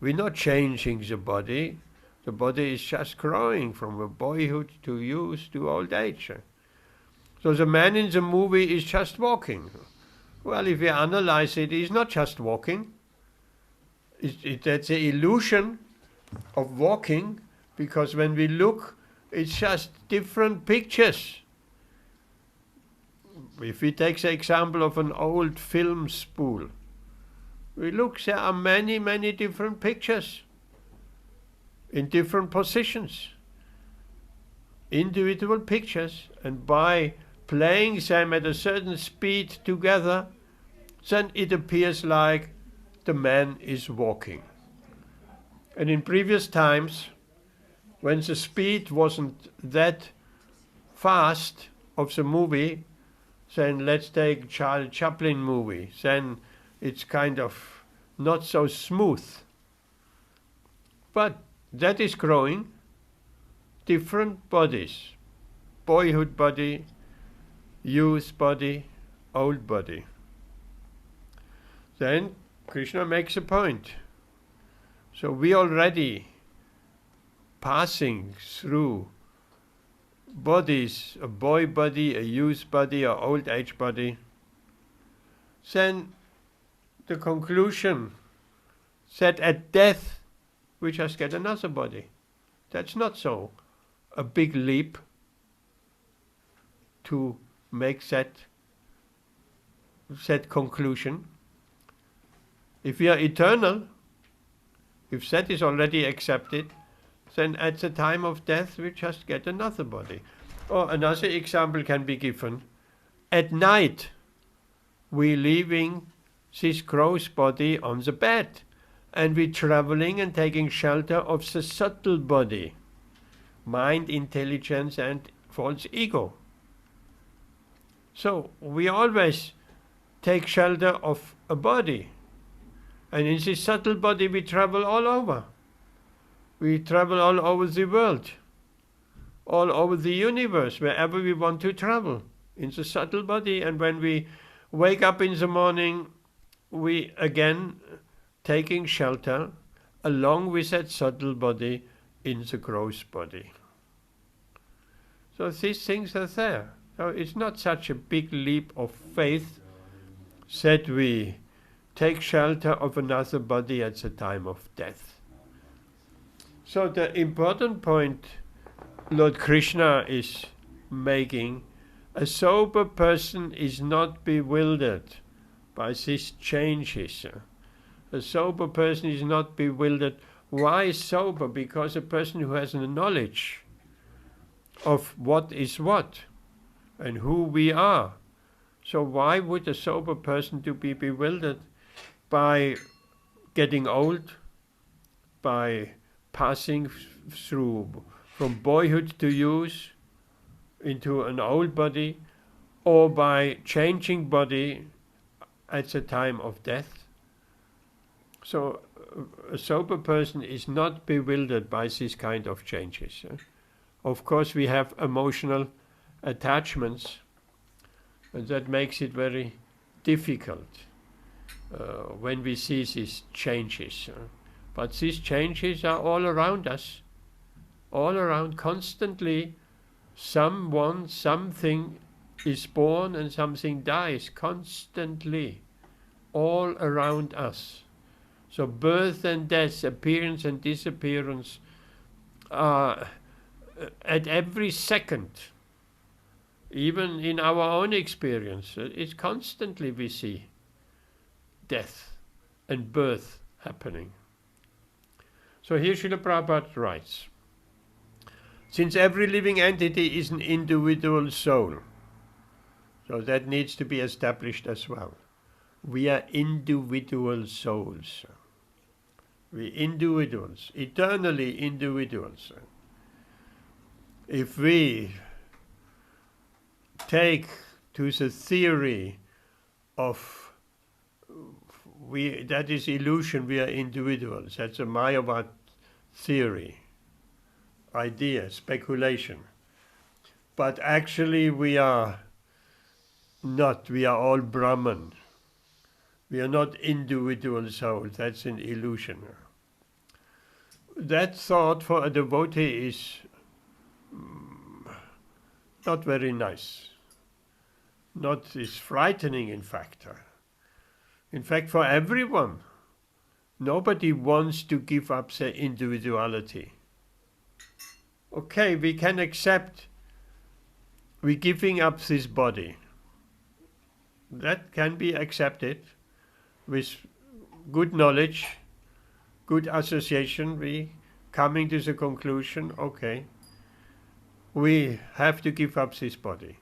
We're not changing the body. The body is just growing from a boyhood to youth to old age. So the man in the movie is just walking. Well, if you analyze it, he's not just walking. That's the illusion of walking, because when we look, it's just different pictures. If we take the example of an old film spool, we look, there are many, many different pictures in different positions, individual pictures, and by playing them at a certain speed together, then it appears like the man is walking. And in previous times, When the speed wasn't that fast of the movie, then let's take Charlie Chaplin movie, then it's kind of not so smooth. But that is growing. Different bodies. Boyhood body, youth body, old body. Then Krishna makes a point. So we already passing through bodies, a boy body, a youth body, a old age body. Then the conclusion that at death we just get another body. That's not so a big leap to make that conclusion. If we are eternal, if that is already accepted, then at the time of death we just get another body. Or another example can be given. At night we leaving this gross body on the bed, and we traveling and taking shelter of the subtle body, mind, intelligence and false ego. So we always take shelter of a body, and in this subtle body we travel all over. We travel all over the world, all over the universe, wherever we want to travel, in the subtle body. And when we wake up in the morning, we again taking shelter along with that subtle body in the gross body. So these things are there. So it's not such a big leap of faith that we take shelter of another body at the time of death. So the important point Lord Krishna is making, a sober person is not bewildered by these changes. A sober person is not bewildered. Why sober? Because a person who has the knowledge of what is what and who we are. So why would a sober person to be bewildered by getting old, by passing through from boyhood to youth into an old body, or by changing body at the time of death? So a sober person is not bewildered by these kind of changes. Of course we have emotional attachments, and that makes it very difficult when we see these changes. But these changes are all around us, all around, constantly. Someone, something is born and something dies, constantly, all around us. So birth and death, appearance and disappearance are at every second. Even in our own experience, it's constantly we see death and birth happening. So here Srila Prabhupada writes, since every living entity is an individual soul, so that needs to be established as well. We are individual souls. We individuals, eternally individuals. If we take to the theory of that is illusion, we are individuals. That's a Mayavad theory, idea, speculation. But actually we are not. We are all Brahman. We are not individual souls. That's an illusion. That thought for a devotee is not very nice. Not is frightening, in fact. In fact, for everyone, nobody wants to give up their individuality. Okay, we can accept we're giving up this body. That can be accepted with good knowledge, good association. We coming to the conclusion, okay, we have to give up this body.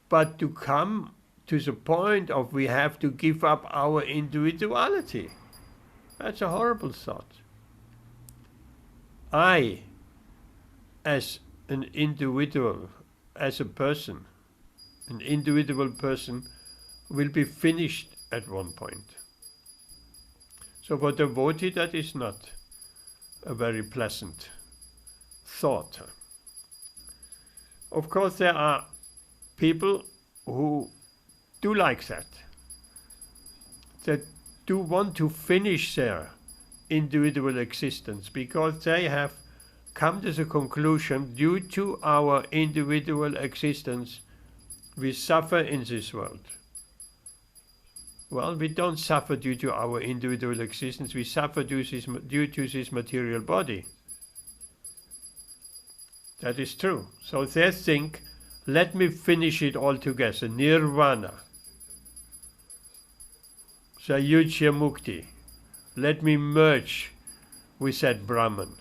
But to come to the point of we have to give up our individuality, that's a horrible thought. I as an individual, as a person, an individual person will be finished at one point. So for the devotee, that is not a very pleasant thought. Of course, there are people who do like that do want to finish their individual existence because they have come to the conclusion, due to our individual existence, we suffer in this world. Well, we don't suffer due to our individual existence, we suffer due to this material body. That is true. So they think, let me finish it all together, nirvana, sayujya mukti, let me merge with that Brahman,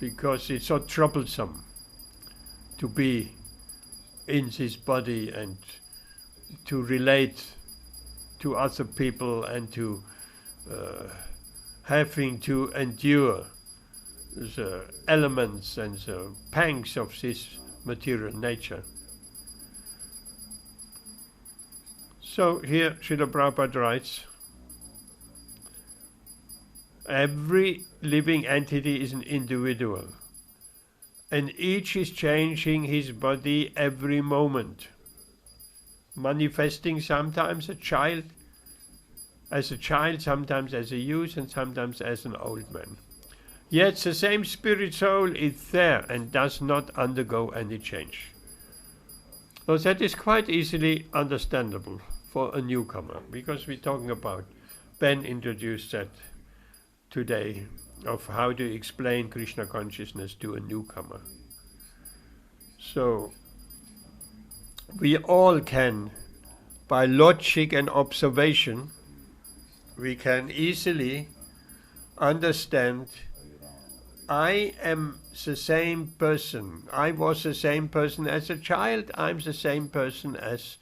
because it's so troublesome to be in this body and to relate to other people and to having to endure the elements and the pangs of this material nature. So here Srila Prabhupada writes, every living entity is an individual, and each is changing his body every moment, manifesting sometimes as a child, sometimes as a youth, and sometimes as an old man. Yet the same spirit soul is there and does not undergo any change. So that is quite easily understandable for a newcomer, because we're talking about, Ben introduced that today, of how to explain Krishna consciousness to a newcomer. So we all can, by logic and observation, we can easily understand, I am the same person. I was the same person as a child. I'm the same person as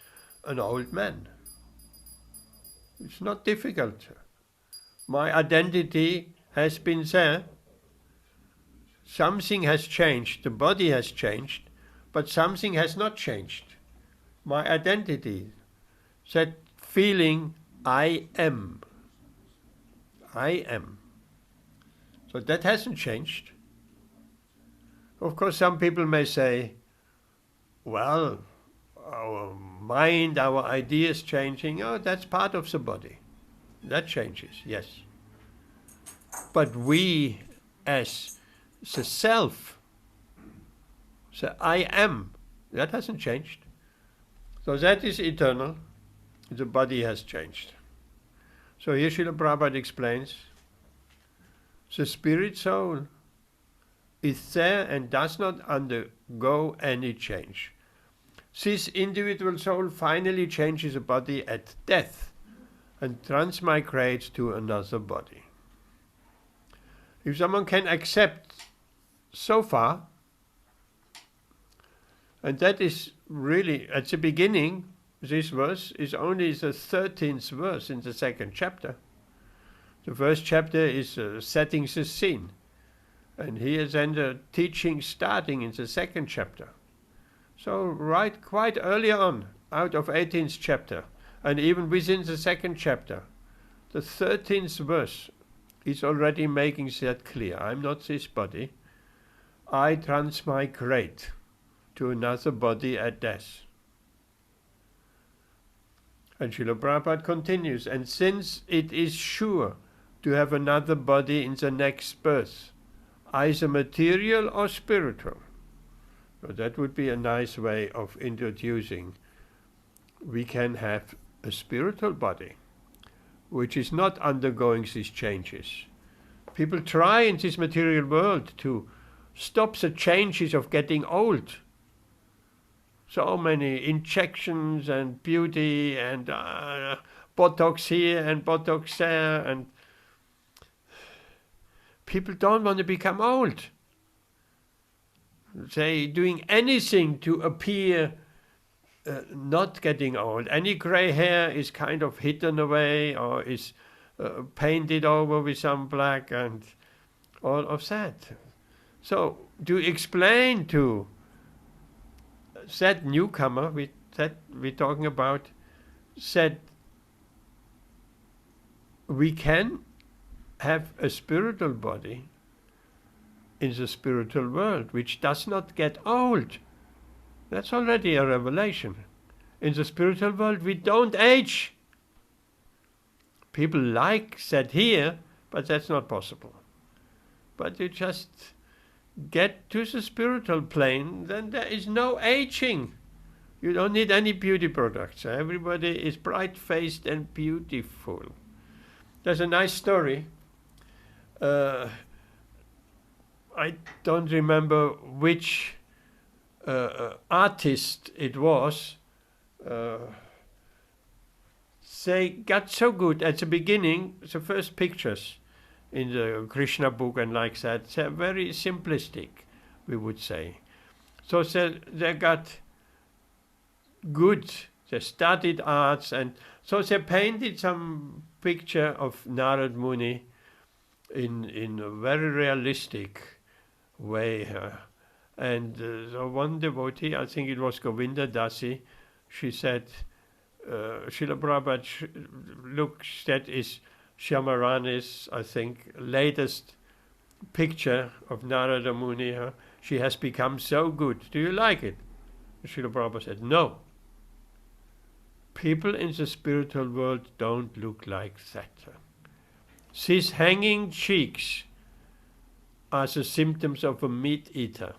an old man. It's not difficult. My identity has been there. Something has changed. The body has changed, but something has not changed. My identity, that feeling, I am. I am. So that hasn't changed. Of course, some people may say, well, our mind, our ideas changing, oh, that's part of the body. That changes, yes. But we, as the self, the I am, that hasn't changed. So that is eternal. The body has changed. So here Srila Prabhupada explains, the spirit soul is there and does not undergo any change. This individual soul finally changes the body at death and transmigrates to another body. If someone can accept so far, and that is really at the beginning, this verse is only the 13th verse in the second chapter. The first chapter is setting the scene, and here then the teaching starting in the second chapter. So right quite early on, out of 18th chapter, and even within the second chapter, the 13th verse is already making that clear. I'm not this body. I transmigrate to another body at death. And Srila Prabhupada continues, and since it is sure to have another body in the next birth, either material or spiritual. So that would be a nice way of introducing. We can have a spiritual body, which is not undergoing these changes. People try in this material world to stop the changes of getting old. So many injections and beauty and Botox here and Botox there, and people don't want to become old. They doing anything to appear not getting old. Any gray hair is kind of hidden away or is painted over with some black and all of that. So to explain to that newcomer that we're talking about, said we can have a spiritual body in the spiritual world which does not get old. That's already a revelation. In the spiritual world we don't age. People like that here, but that's not possible. But you just get to the spiritual plane, then there is no aging. You don't need any beauty products. Everybody is bright-faced and beautiful. There's a nice story. I don't remember which artist it was. They got so good at the beginning, the first pictures in the Krishna book and like that, they're very simplistic, we would say. So they got good, they studied arts, and so they painted some picture of Narad Muni in a very realistic way. And so one devotee, I think it was Govinda Dasi, she said, Srila Prabhupada, look, that is Shyamarani's, I think, latest picture of Narada Muni. She has become so good. Do you like it? Srila Prabhupada said, no. People in the spiritual world don't look like that. These hanging cheeks are the symptoms of a meat eater.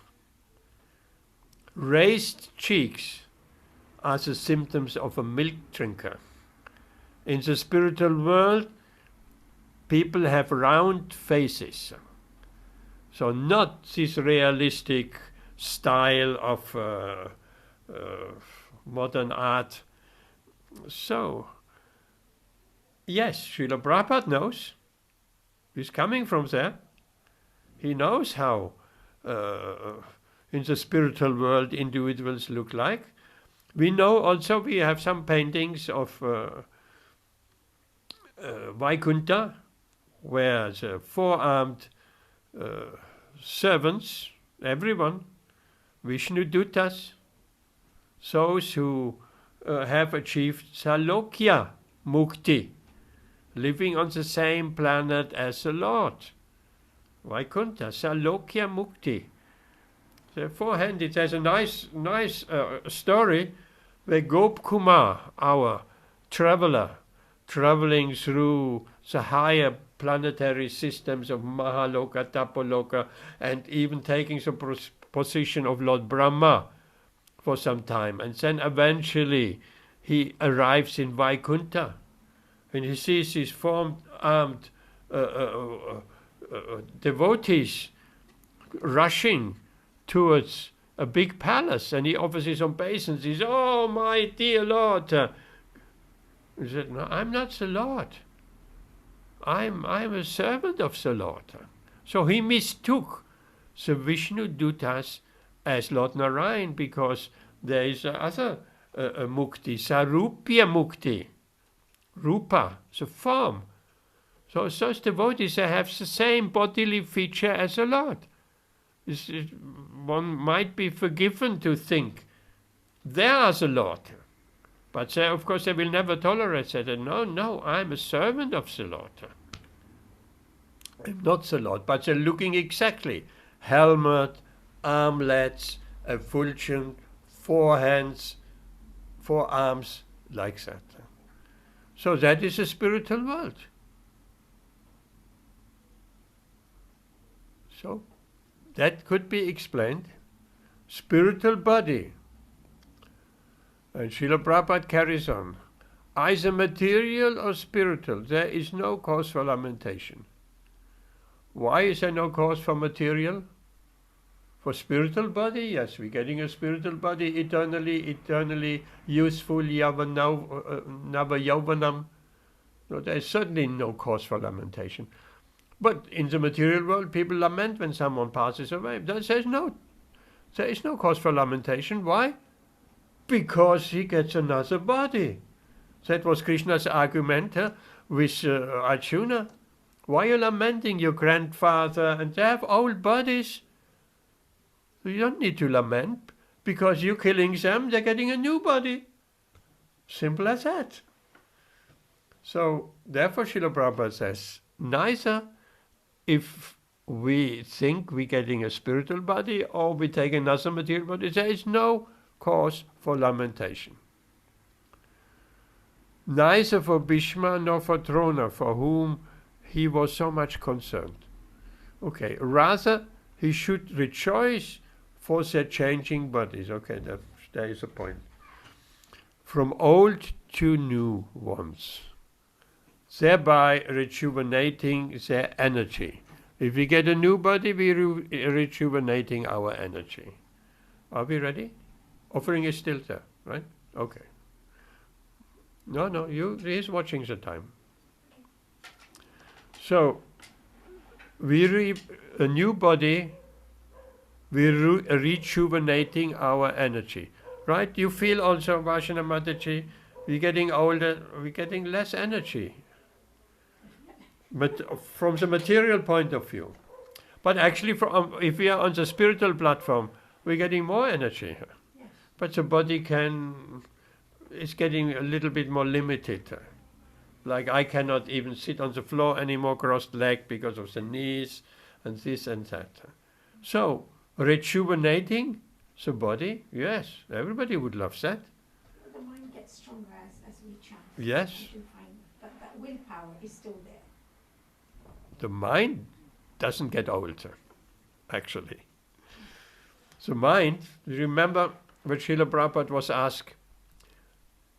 Raised cheeks are the symptoms of a milk drinker. In the spiritual world, people have round faces. So not this realistic style of modern art. So, yes, Srila Prabhupada knows. He's coming from there. He knows how in the spiritual world individuals look like. We know also, we have some paintings of Vaikuntha, where the four-armed servants, everyone, Vishnu Dutas, those who have achieved Salokya Mukti, living on the same planet as the Lord. Vaikuntha, Salokya Mukti. The four-handed, there's a nice story where Gop Kumar, our traveler, traveling through the higher planetary systems of Mahaloka, Tapoloka, and even taking the position of Lord Brahma for some time. And then eventually he arrives in Vaikuntha and he sees these four-armed devotees rushing towards a big palace, and he offers his obeisance. He says, "Oh, my dear Lord." He said, "No, I'm not the Lord. I'm a servant of the Lord." So he mistook the Vishnu Dutas as Lord Narayan, because there is other mukti, Sarupya Mukti, Rupa, the form. So those devotees, they have the same bodily feature as the Lord. One might be forgiven to think they are the Lord. But they, of course, they will never tolerate that. No, I'm a servant of the Lord. I'm not the Lord. But they're looking exactly. Helmet, armlets, effulgent, four hands, four arms, like that. So that is a spiritual world. So that could be explained. Spiritual body. And Srila Prabhupada carries on. Either material or spiritual, there is no cause for lamentation. Why is there no cause for material? For spiritual body, yes, we're getting a spiritual body, eternally useful, nava yauvanam. No, there is certainly no cause for lamentation. But in the material world, people lament when someone passes away. There is no cause for lamentation. Why? Because he gets another body. That was Krishna's argument with Arjuna. Why are you lamenting your grandfather? And they have old bodies. You don't need to lament, because you're killing them, they're getting a new body. Simple as that. So, therefore, Srila Prabhupada says, neither if we think we're getting a spiritual body or we take another material body, there is no cause for lamentation. Neither for Bhishma nor for Drona, for whom he was so much concerned. Okay, rather he should rejoice for their changing bodies. Okay, there is a point. From old to new ones, thereby rejuvenating their energy. If we get a new body, we're rejuvenating our energy. Are we ready? Offering is still there, right? Okay. No, he's watching the time. So, a new body, we're rejuvenating our energy. Right? You feel also, Vashana Mataji, we're getting older, we're getting less energy. But from the material point of view. But actually, if we are on the spiritual platform, we're getting more energy. Yes. But the body is getting a little bit more limited. Like I cannot even sit on the floor anymore crossed-legged because of the knees and this and that. So, rejuvenating the body, yes, everybody would love that. The mind gets stronger as we chant. Yes. You do find that willpower is still there. The mind doesn't get older, actually. The mind, remember when Srila Prabhupada was asked,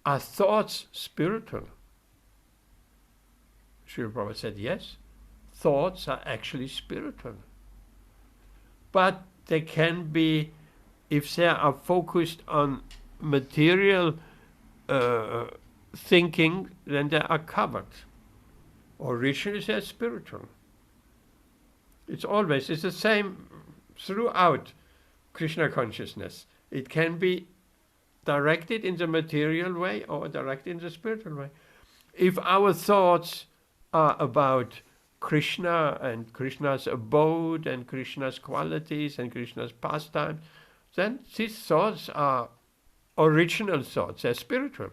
are thoughts spiritual? Srila Prabhupada said, yes, thoughts are actually spiritual. But they can be, if they are focused on material thinking, then they are covered. Originally they're spiritual. It's the same throughout Krishna consciousness. It can be directed in the material way or directed in the spiritual way. If our thoughts are about Krishna and Krishna's abode and Krishna's qualities and Krishna's pastimes, then these thoughts are original thoughts, they're spiritual.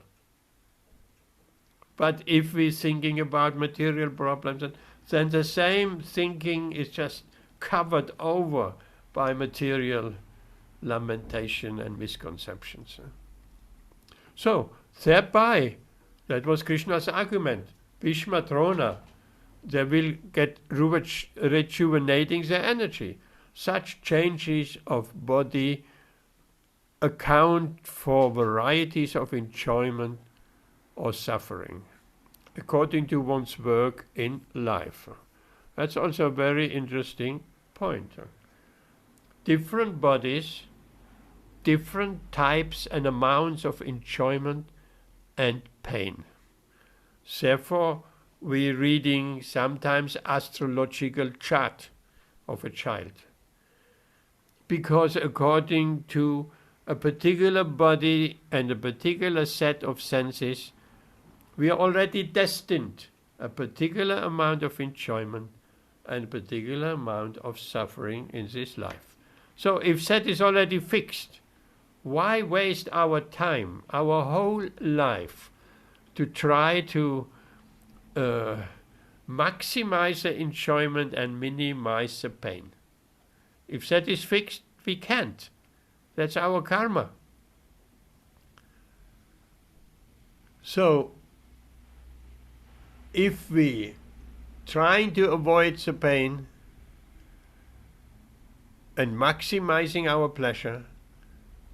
But if we're thinking about material problems, then the same thinking is just covered over by material lamentation and misconceptions. So, thereby, that was Krishna's argument, Bhishma, Drona, they will get rejuvenating their energy. Such changes of body account for varieties of enjoyment or suffering, according to one's work in life. That's also a very interesting point. Different bodies, different types and amounts of enjoyment and pain. Therefore, we're reading sometimes astrological chart of a child. Because according to a particular body and a particular set of senses, we are already destined a particular amount of enjoyment and a particular amount of suffering in this life. So if that is already fixed, why waste our time, our whole life, to try to maximize the enjoyment and minimize the pain? If that is fixed, we can't. That's our karma. So, if we trying to avoid the pain and maximizing our pleasure,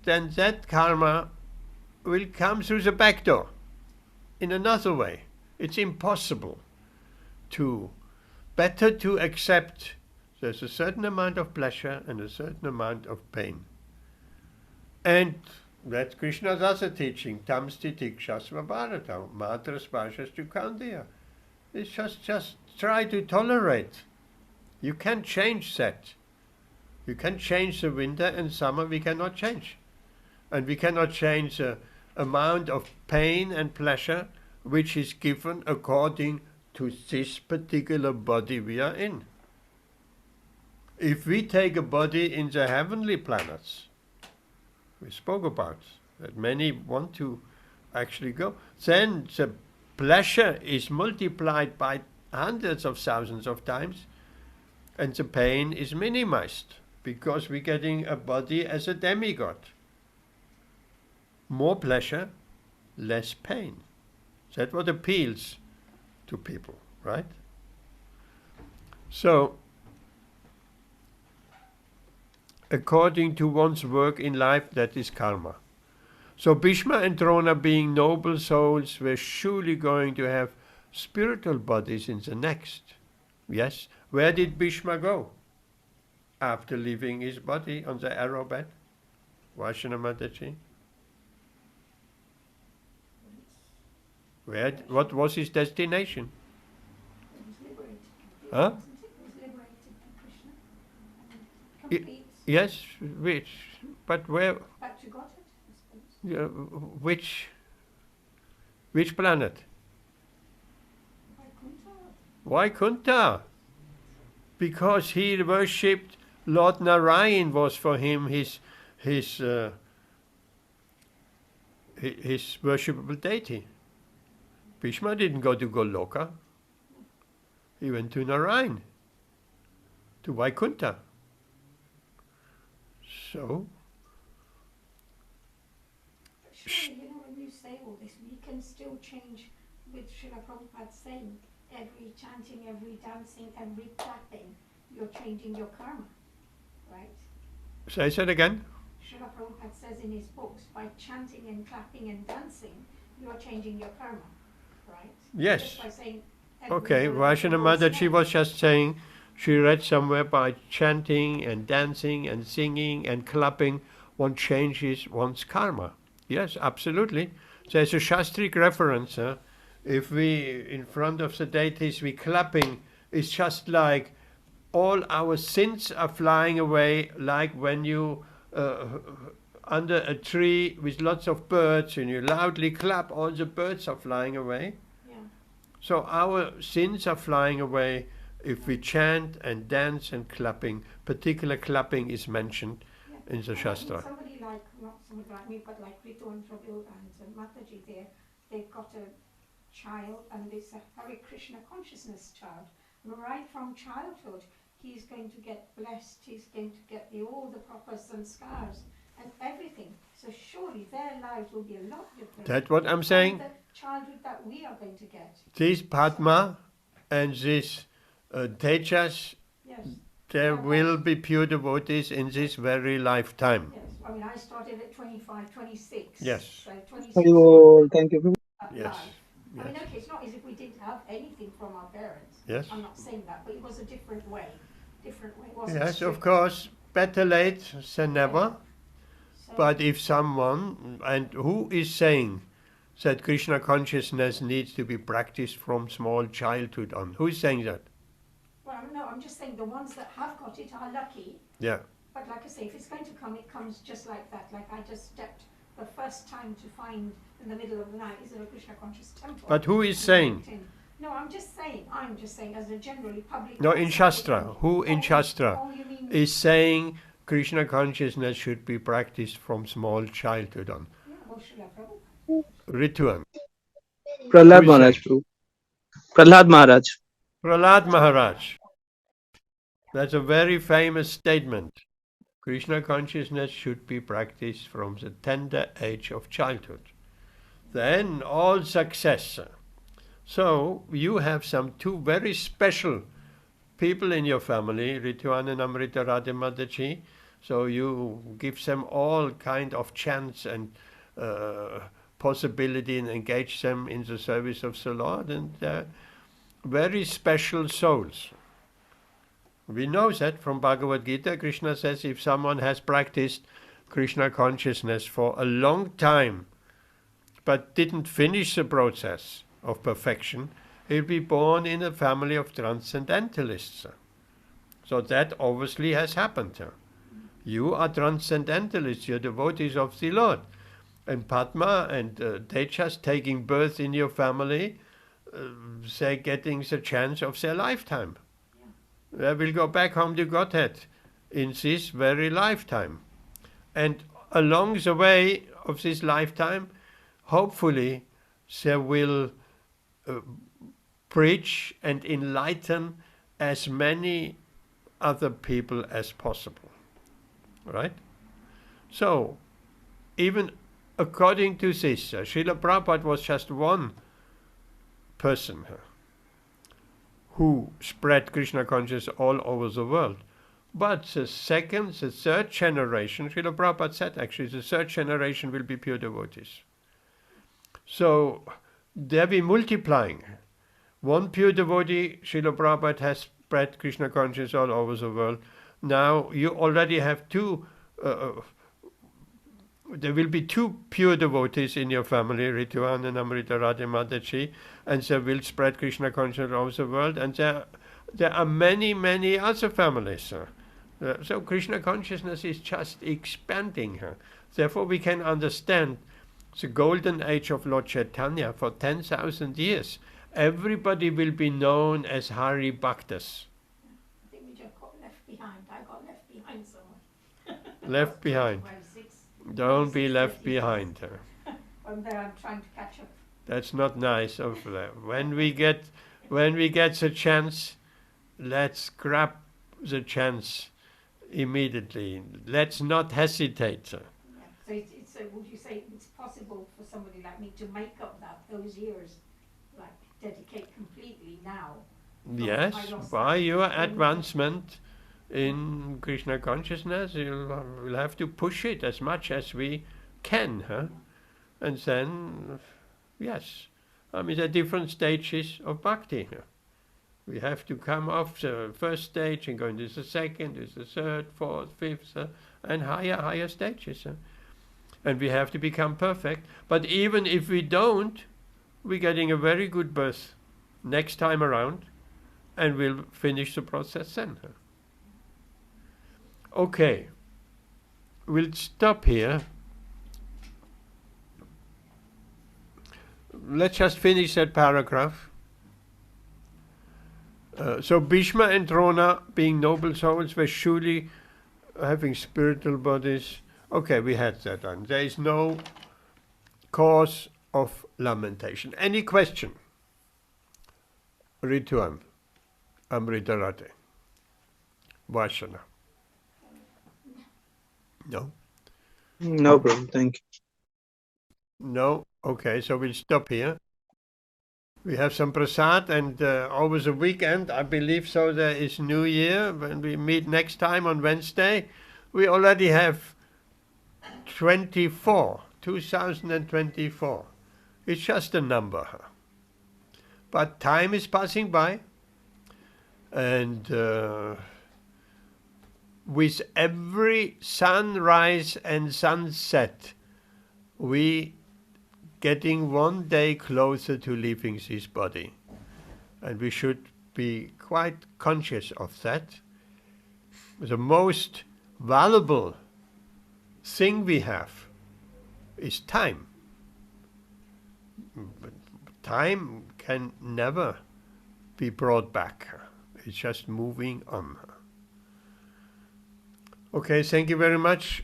then that karma will come through the back door in another way. It's impossible better to accept there's a certain amount of pleasure and a certain amount of pain. And that's Krishna's other teaching, tam stiti kshasva bharata, matra spashas tu kandya. It's just try to tolerate. You can't change that. You can change the winter and summer, we cannot change. And we cannot change the amount of pain and pleasure which is given according to this particular body we are in. if we take a body in the heavenly planets, we spoke about that many want to actually go, then the pleasure is multiplied by hundreds of thousands of times, and the pain is minimized, because we're getting a body as a demigod. More pleasure, less pain. That's what appeals to people, right? So, according to one's work in life, that is karma. So Bhishma and Drona, being noble souls, were surely going to have spiritual bodies in the next. Yes. Where did Bhishma go after leaving his body on the arrow bed? Vashana Mataji? What was his destination? He was liberated. Huh? He was liberated by Krishna. Complete. Yes, which? But where? Back to Godhead, I suppose. Which planet? Vaikuntha. Because he worshipped Lord Narayan, was for him his worshipable deity. Bhishma didn't go to Goloka. He went to Narayan, to Vaikuntha. So, But surely, when you say all this, we can still change with Srila Prabhupada saying, every chanting, every dancing, every clapping, you're changing your karma, right? say that again. Srila Prabhupada says in his books, by chanting and clapping and dancing, you're changing your karma, right? Yes. Just by saying every Okay, word Vashana of God's Mataji name. was just saying, she read somewhere by chanting and dancing and singing and clapping, one changes one's karma. Yes, absolutely. There's a Shastric reference. If we, in front of the deities, we clapping, it's just like all our sins are flying away, like when you under a tree with lots of birds and you loudly clap, all the birds are flying away. Yeah. So our sins are flying away if we chant and dance and clapping. Particular clapping is mentioned Yeah. in the Shastra. Somebody like, not somebody like me, but like Ritu and Prabhu and Mataji there, they've got a child and it's a Hare Krishna consciousness child. And right from childhood, he's going to get blessed, he's going to get all the proper sanskars and everything. So surely their lives will be a lot different. That's what I'm from saying. the childhood that we are going to get. This Padma and this Tejas, Yes, there will be pure devotees in this very lifetime. yes. I mean, I started at 25, 26. Yes. So 26 Oh, thank you. Yes. life. I mean, Yes. okay, it's not as if we didn't have anything from our parents. Yes. I'm not saying that, but it was a different way. Different way. It wasn't Yes, of strict. course, better late than never. So, But if someone, and who is saying that Krishna consciousness needs to be practiced from small childhood on? Who is saying that? well, no, I'm just saying the ones that have got it are lucky. Yeah. But like I say, if it's going to come, it comes just like that. Like I just stepped the first time to find in the middle of the night is a Krishna conscious temple. But who is And saying? walked in. No, I'm just saying as a generally public. No, in concept, Shastra. you Who in oh, Shastra oh, you mean, is saying Krishna consciousness should be practiced from small childhood on? yeah, well, Srila Prabhupada. Rituan. Prahlad Who is Maharaj, saying? Prabhu. Prahlad Maharaj. Prahlad Maharaj. That's a very famous statement. Krishna consciousness should be practiced from the tender age of childhood. Then all success. So you have some two very special people in your family, Rituan and Amrita Radha Mataji. So you give them all kind of chance and possibility and engage them in the service of the Lord, and very special souls. We know that from Bhagavad Gītā. Krishna says if someone has practiced Krishna consciousness for a long time but didn't finish the process of perfection, he'll be born in a family of transcendentalists. So that obviously has happened. You are transcendentalists, you're devotees of the Lord. And Padma and Tejas taking birth in your family, they're getting the chance of their lifetime. They will go back home to Godhead in this very lifetime. And along the way of this lifetime, hopefully they will preach and enlighten as many other people as possible. Right? So, even according to this, Srila Prabhupada was just one person who spread Krishna consciousness all over the world. But the second, the third generation, Srila Prabhupada said actually, the third generation will be pure devotees. So they'll be multiplying. One pure devotee, Srila Prabhupada has spread Krishna consciousness all over the world. Now you already have two, there will be two pure devotees in your family, Rituan and Amritarati Mataji, and they will spread Krishna consciousness all over the world. And there are many, many other families. So Krishna consciousness is just expanding. Therefore we can understand the golden age of Lord Chaitanya for 10,000 years. Everybody will be known as Hari Bhaktas. I think we just got left behind. I got left behind somewhere. Left behind. Don't be left behind. I'm there, I'm trying to catch up. That's not nice of them. When we get the chance, let's grab the chance immediately. Let's not hesitate. Yeah. So would you say it's possible for somebody like me to make up those years, like dedicate completely now? Yes, by your advancement in Krishna consciousness, we'll have to push it as much as we can, and then, yes, I mean, there are different stages of bhakti. We have to come off the first stage and go into the second, into the third, fourth, fifth, and higher stages. And we have to become perfect. But even if we don't, we're getting a very good birth next time around, and we'll finish the process then. Okay, we'll stop here. Let's just finish that paragraph. So Bhishma and Drona, being noble souls, were surely having spiritual bodies. Okay, we had that one. There is no cause of lamentation. Any question? Rituan, Amritarati, Vashana. No? No problem. Thank you. No? Okay, so we'll stop here. We have some prasad, and over the weekend, I believe so, there is New Year. When we meet next time on Wednesday, we already have 2024. It's just a number. But time is passing by, and with every sunrise and sunset, we getting one day closer to leaving this body. And we should be quite conscious of that. The most valuable thing we have is time. But time can never be brought back. It's just moving on. Okay, thank you very much,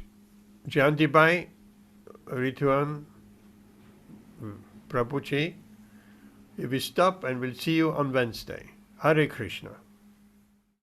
Jantibai, Rituan, Prabhuji. We stop and we'll see you on Wednesday. Hare Krishna.